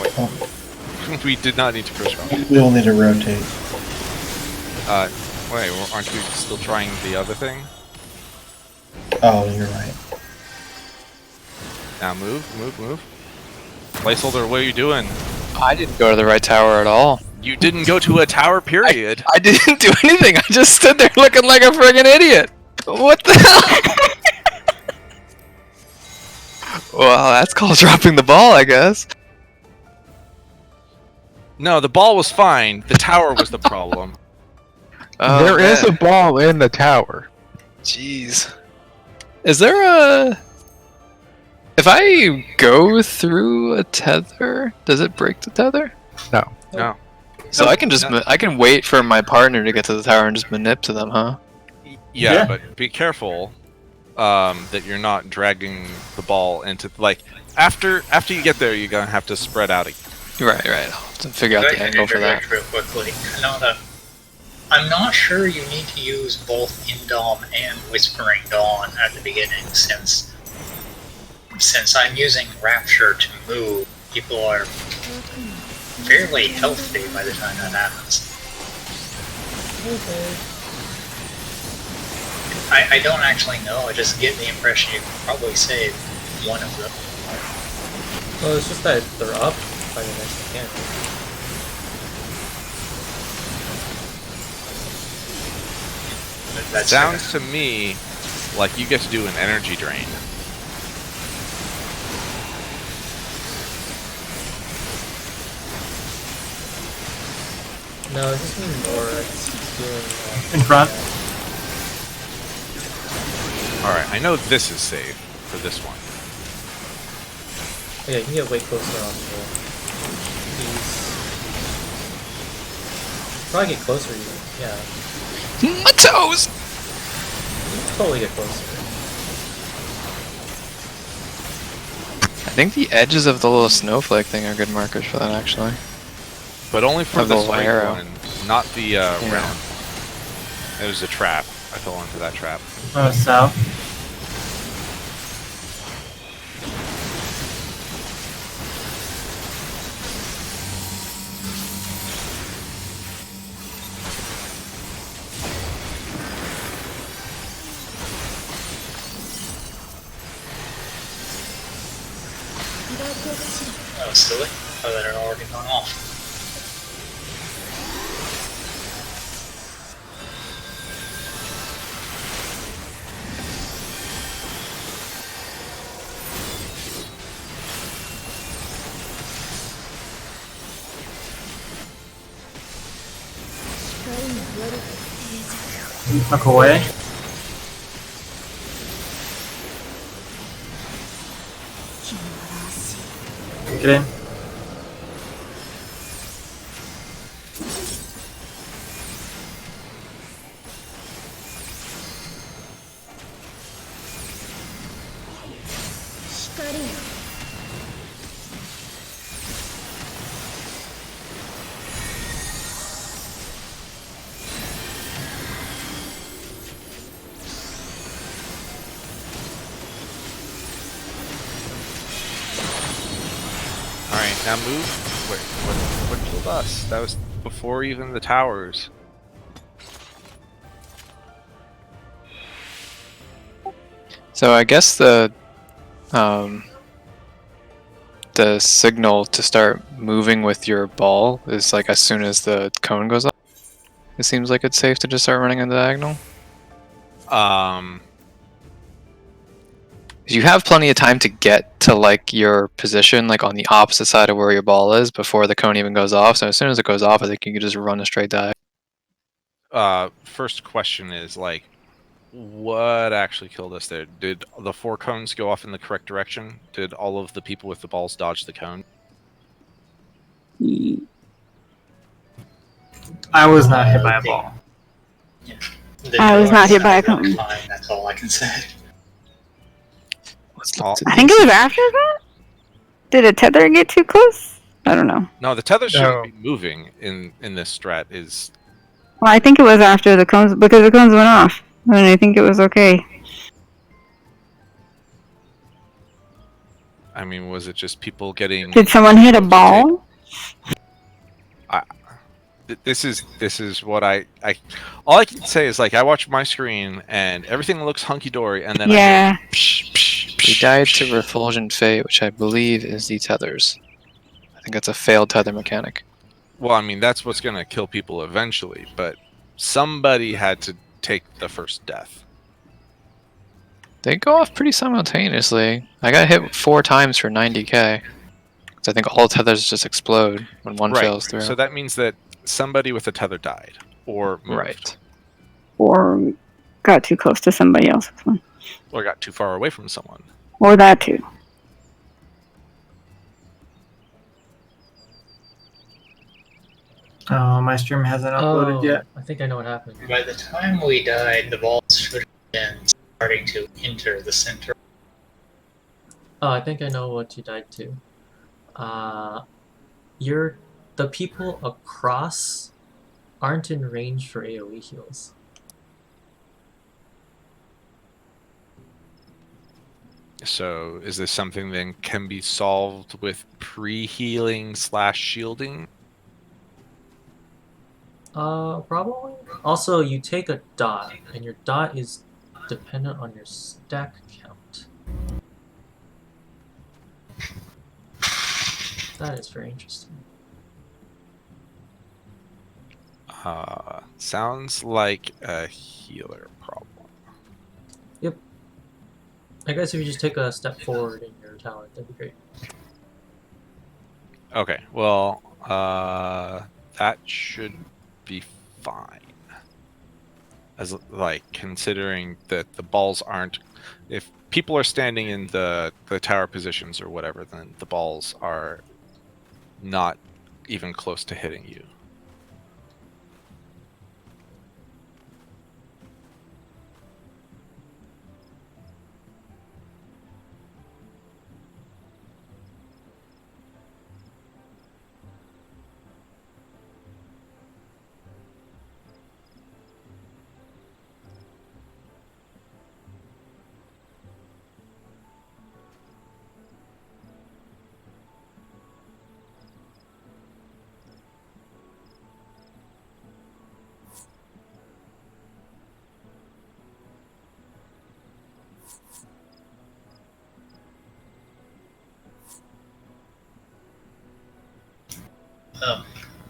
Wait. We did not need to push on. We will need to rotate. Wait, aren't we still trying the other thing? Oh, you're right. Now move. Placeholder, what are you doing? I didn't go to the right tower at all. You didn't go to a tower, period. I didn't do anything. I just stood there looking like a friggin' idiot. What the hell? Well, that's called dropping the ball, I guess. No, the ball was fine. The tower was the problem. Oh, There is man. a ball in the tower. Jeez. Is there a... If I go through a tether, does it break the tether? No. No. So I can just I can wait for my partner to get to the tower and just manip to them, huh? Yeah, Yeah. but be careful that you're not dragging the ball into after you get there, you're gonna have to spread out again. Right. I'll have to figure out the angle for that. Real quickly. I'm not sure you need to use both Indom and Whispering Dawn at the beginning, since I'm using Rapture to move, people are fairly healthy by the time that happens. I don't actually know, I just get the impression you can probably save one of them. Well, it's just that they're up by the next mechanic. That's Sounds to me like you get to do an energy drain. No, it just means more doing In front. Alright, I know this is safe for this one. Yeah, you can get way closer on the these. Probably get closer even, yeah. My toes! You can totally get closer. I think the edges of the little snowflake thing are good markers for that, actually. But only for Or the the little spike arrow. one, not the round. It was a trap. I fell into that trap. South. That was silly. Oh, that had already gone off. Tuck away. Get in. Alright, now move. Wait, what killed us? That was before even the towers. So I guess the signal to start moving with your ball is like as soon as the cone goes up. It seems like it's safe to just start running in the diagonal. You have plenty of time to get to like your position, like on the opposite side of where your ball is before the cone even goes off. So as soon as it goes off, I think you can just run a straight dive. First question is like, what actually killed us there? Did the 4 cones go off in the correct direction? Did all of the people with the balls dodge the cone? I was not hit by a ball. I was not hit by a cone. Fine, that's all I can say. Let's look to I think it was after that. Did a tether get too close? I don't know. No, the tether No. shouldn't be moving in this strat. Is Well, I think it was after the cones because the cones went off, and I think it was okay. I mean, was it just people getting? Did someone hit a ball? This is what I all I can say is like I watch my screen and everything looks hunky dory, and then Yeah. I hear, psh, psh, psh, He died to psh. Refulgent Fate, which I believe is the tethers. I think that's a failed tether mechanic. Well, I mean that's what's gonna kill people eventually, but somebody had to take the first death. They go off pretty simultaneously. I got hit 4 times for 90k. So I think all tethers just explode when one fails through. So that means that somebody with a tether died or moved, Right. Or got too close to somebody else's one. or got too far away from someone. Or that too. Oh, my stream hasn't uploaded yet. I think I know what happened. By the time we died, the balls should have been starting to enter the center. Oh, I think I know what you died to. The people across aren't in range for AoE heals. So is this something then can be solved with pre-healing / shielding? Probably. Also, you take a dot, and your dot is dependent on your stack count. That is very interesting. Sounds like a healer problem. Yep. I guess if you just take a step forward in your talent, that'd be great. Okay, well, that should be fine. As like considering that the balls aren't, if people are standing in the tower positions or whatever, then the balls are not even close to hitting you.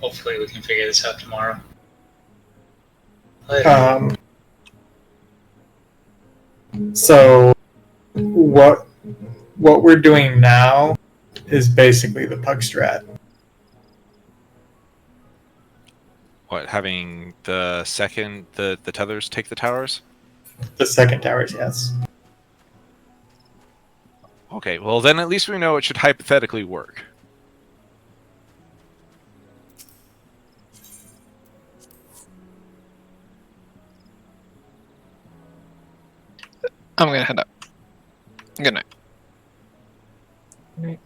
Hopefully we can figure this out tomorrow. So what we're doing now is basically the pug strat. What, having the tethers take the towers? The second towers, yes. Okay, well then at least we know it should hypothetically work. I'm gonna head up. Good night. Right.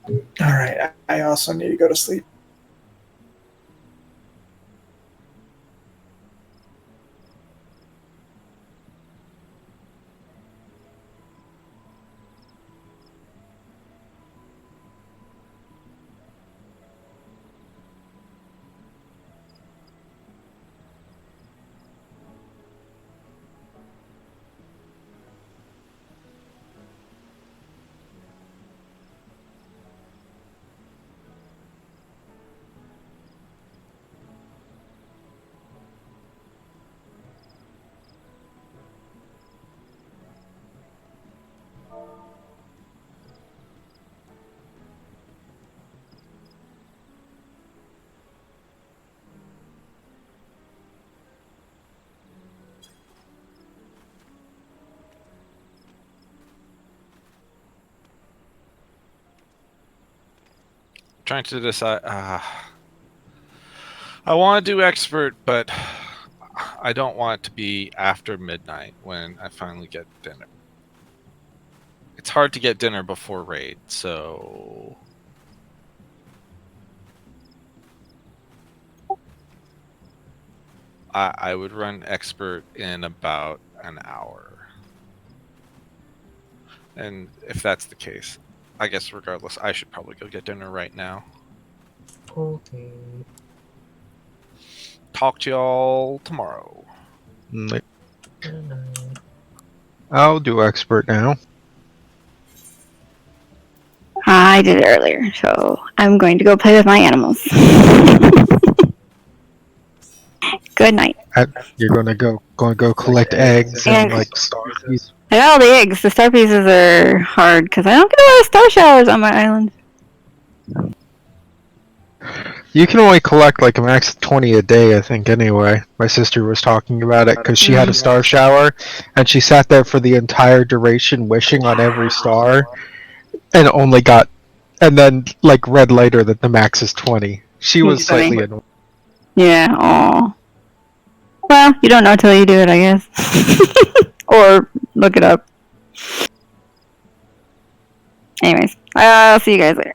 All right, I also need to go to sleep. Trying to decide. I want to do expert, but I don't want it to be after midnight when I finally get dinner. It's hard to get dinner before raid, so I would run expert in about an hour. And if that's the case, I guess regardless, I should probably go get dinner right now. Okay. Talk to y'all tomorrow. Like, Good night. I'll do expert now. I did it earlier, so I'm going to go play with my animals. Good night. You're gonna go collect eggs and like star pieces. I got all the eggs. The star pieces are hard because I don't get a lot of star showers on my island. You can only collect like a max of 20 a day, I think. Anyway, my sister was talking about it because she had a star shower, and she sat there for the entire duration wishing on every star, and only got, and then like read later that the max is 20. She was Funny. slightly annoyed. Yeah. Aw. Well, you don't know till you do it, I guess. Or look it up. Anyways, I'll see you guys later.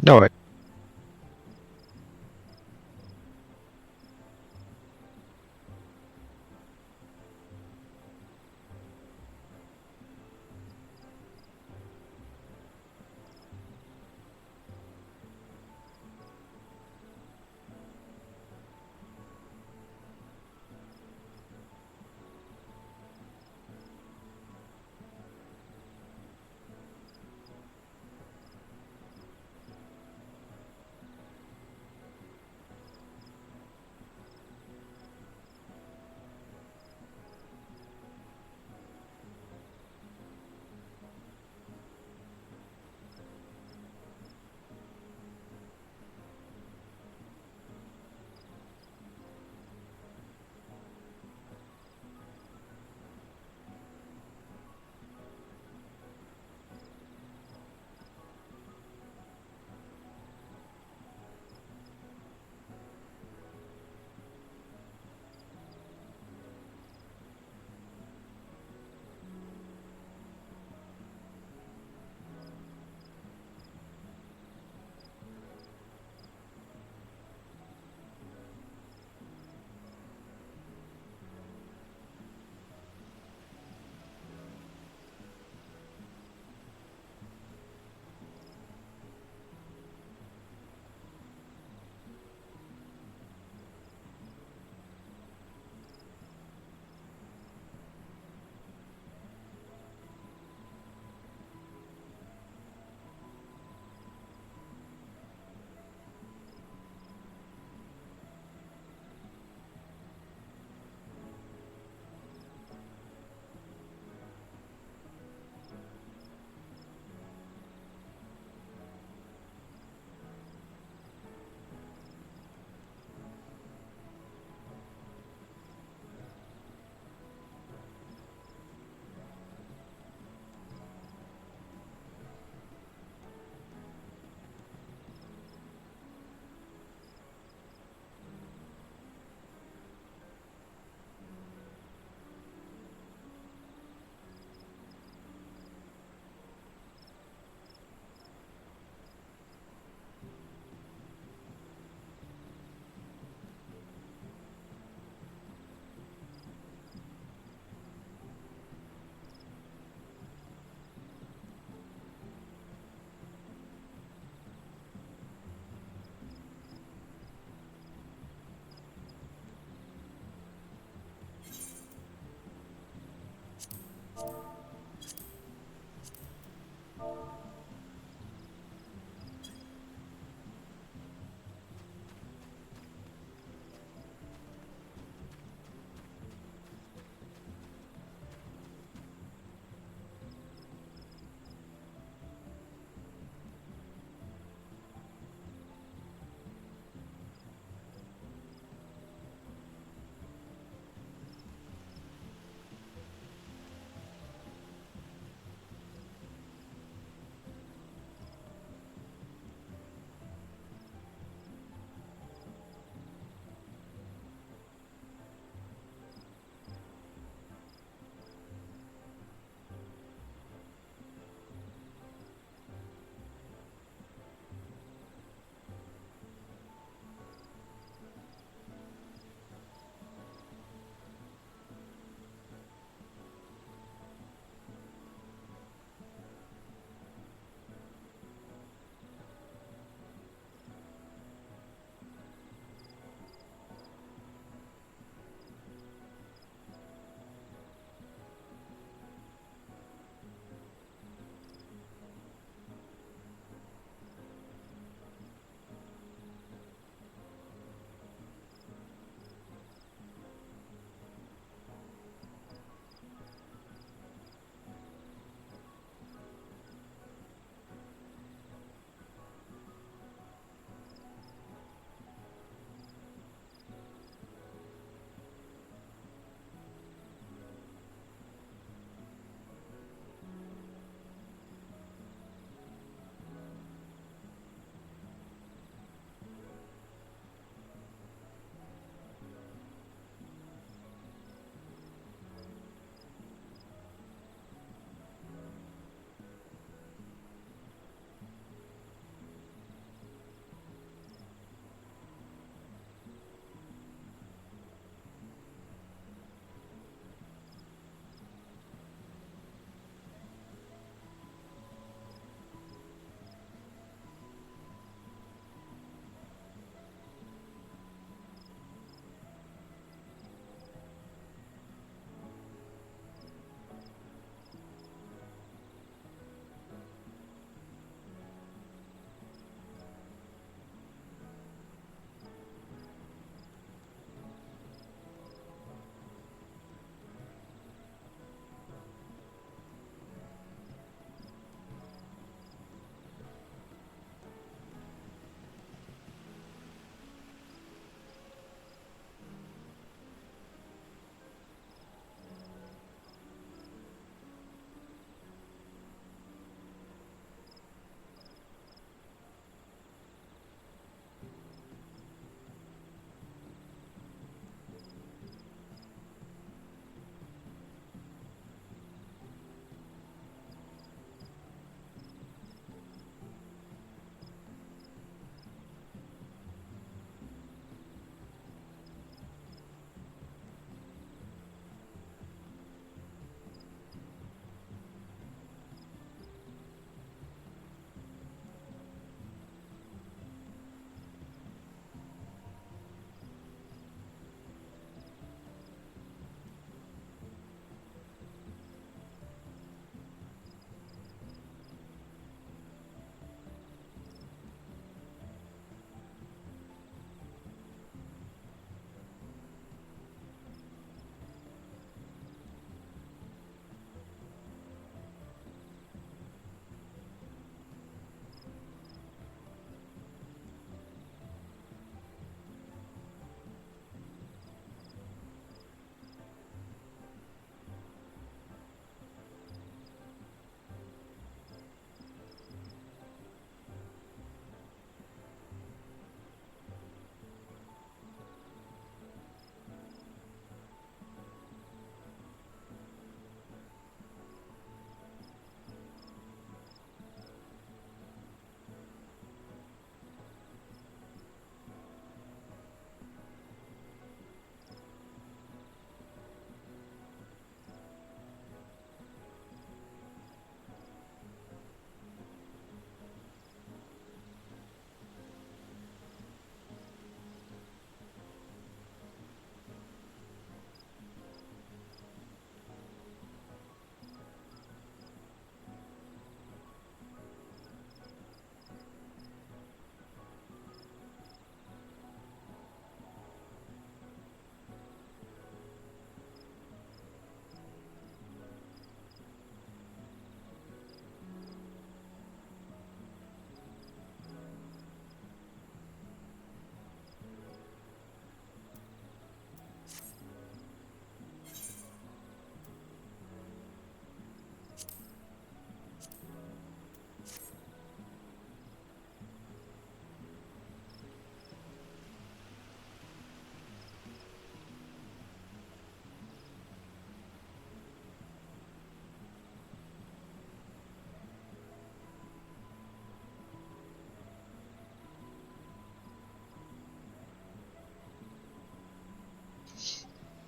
No,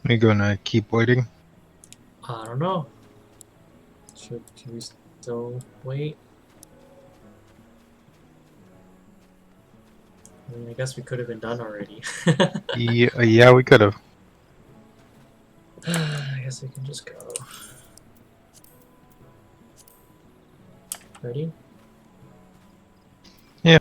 We gonna keep waiting? I don't know. Can we still wait? I mean, I guess we could have been done already. Yeah, we could have. I guess we can just go. Ready? Yeah.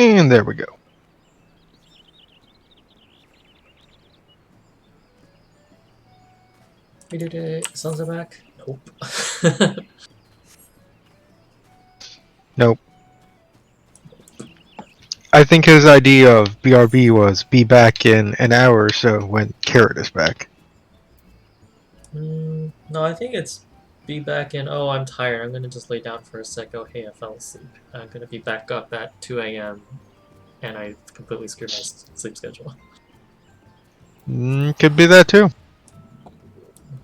And there we go. We did it. Sons are back. Nope. Nope. I think his idea of BRB was be back in an hour or so when Carrot is back. No, I think it's be back in. Oh, I'm tired. I'm gonna just lay down for a sec. Oh, hey, I fell asleep. I'm gonna be back up at 2 a.m. and I completely screwed my sleep schedule. Could be that too.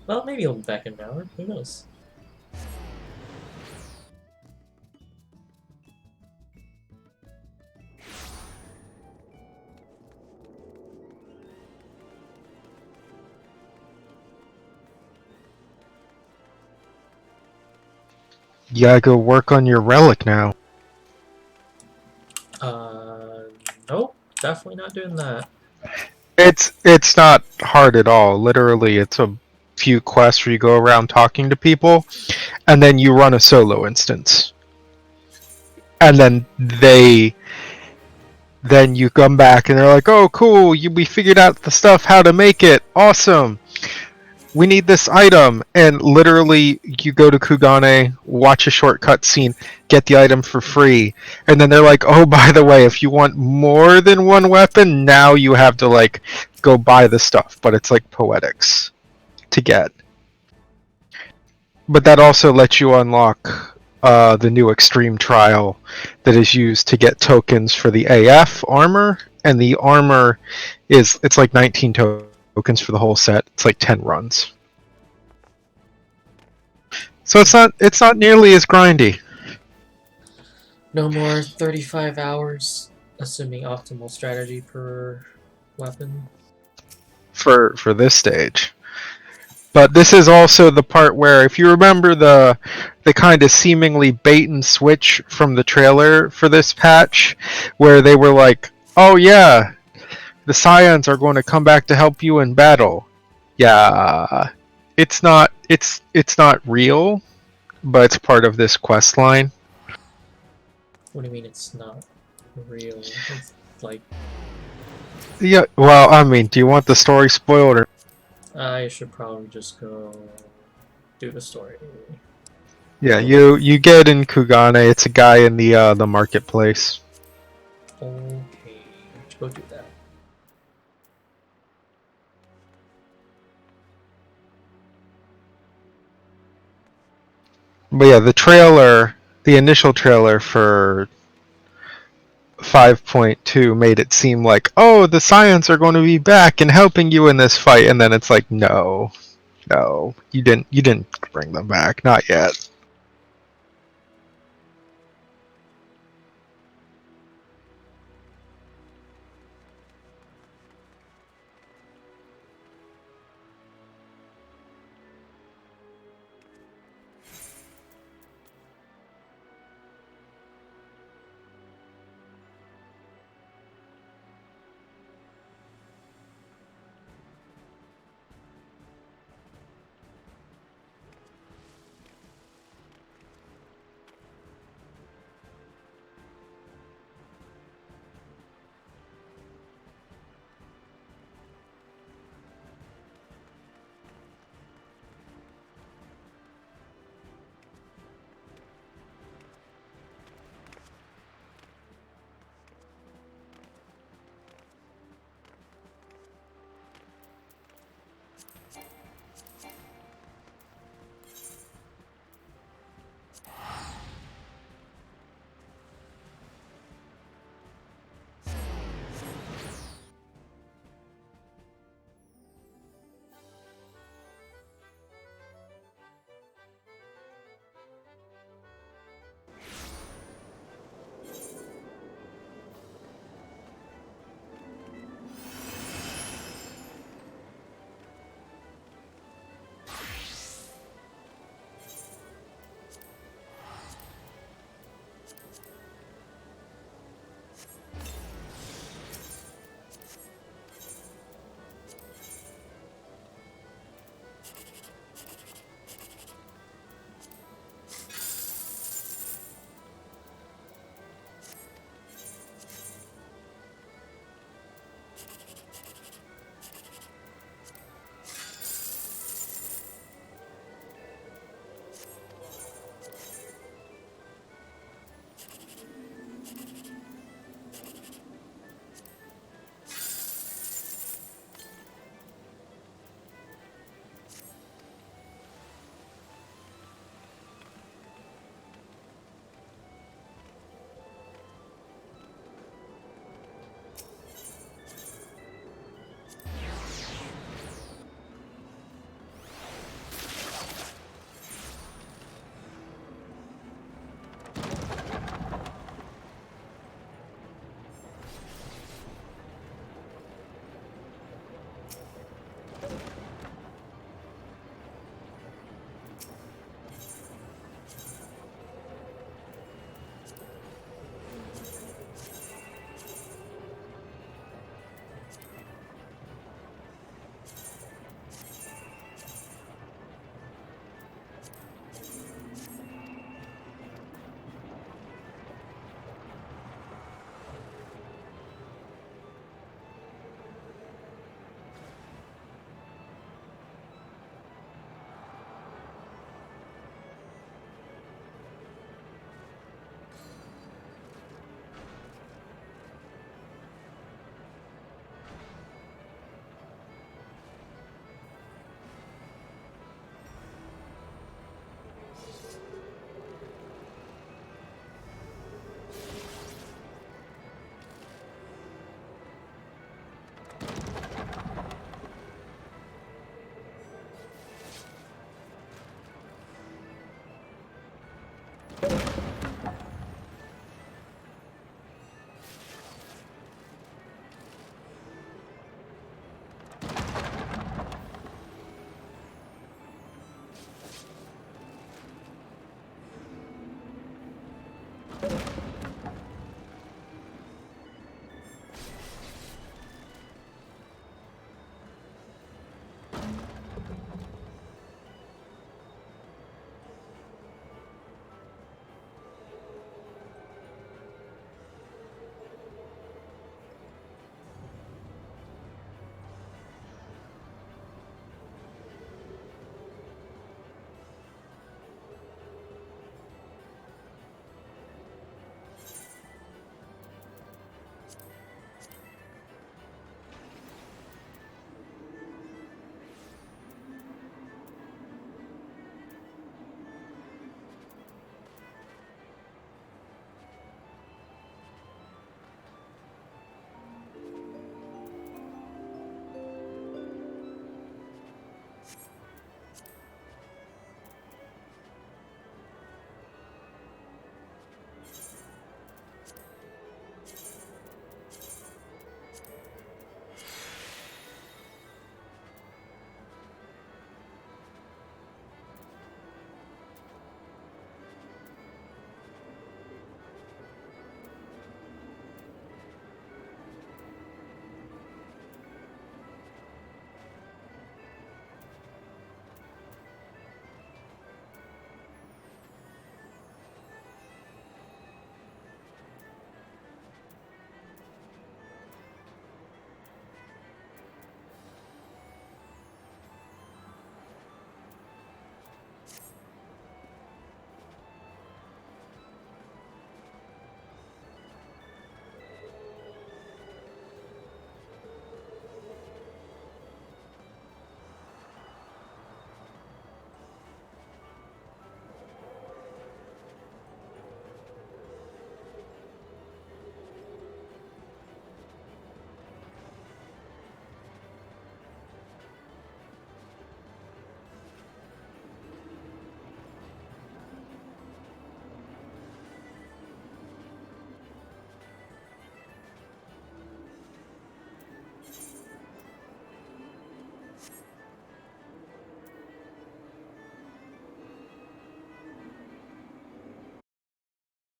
Well, maybe he'll be back in an hour. Who knows? You gotta go work on your relic now. Nope. Definitely not doing that. It's not hard at all. Literally, it's a few quests where you go around talking to people, and then you run a solo instance. And then you come back and they're like, "Oh, cool! We figured out the stuff how to make it. Awesome! We need this item." And literally, you go to Kugane, watch a short cutscene, get the item for free, and then they're like, "Oh, by the way, if you want more than one weapon, now you have to like go buy the stuff." But it's like poetics to get. But that also lets you unlock the new extreme trial that is used to get tokens for the AF armor, and the armor it's like 19 tokens for the whole set. It's like 10 runs. So it's not nearly as grindy. No more 35 hours, assuming optimal strategy per weapon. For this stage. But this is also the part where, if you remember the kind of seemingly bait and switch from the trailer for this patch, where they were like, "Oh yeah, the Scions are going to come back to help you in battle." Yeah, it's not real, but it's part of this quest line. What do you mean it's not real? It's like Yeah, well, I mean, do you want the story spoiled or? I should probably just go do the story. Yeah, you get in Kugane. It's a guy in the marketplace. Okay, let's go do that. But yeah, the initial trailer for 5.2 made it seem like, oh, the Scions are going to be back and helping you in this fight, and then it's like, no, you didn't bring them back, not yet.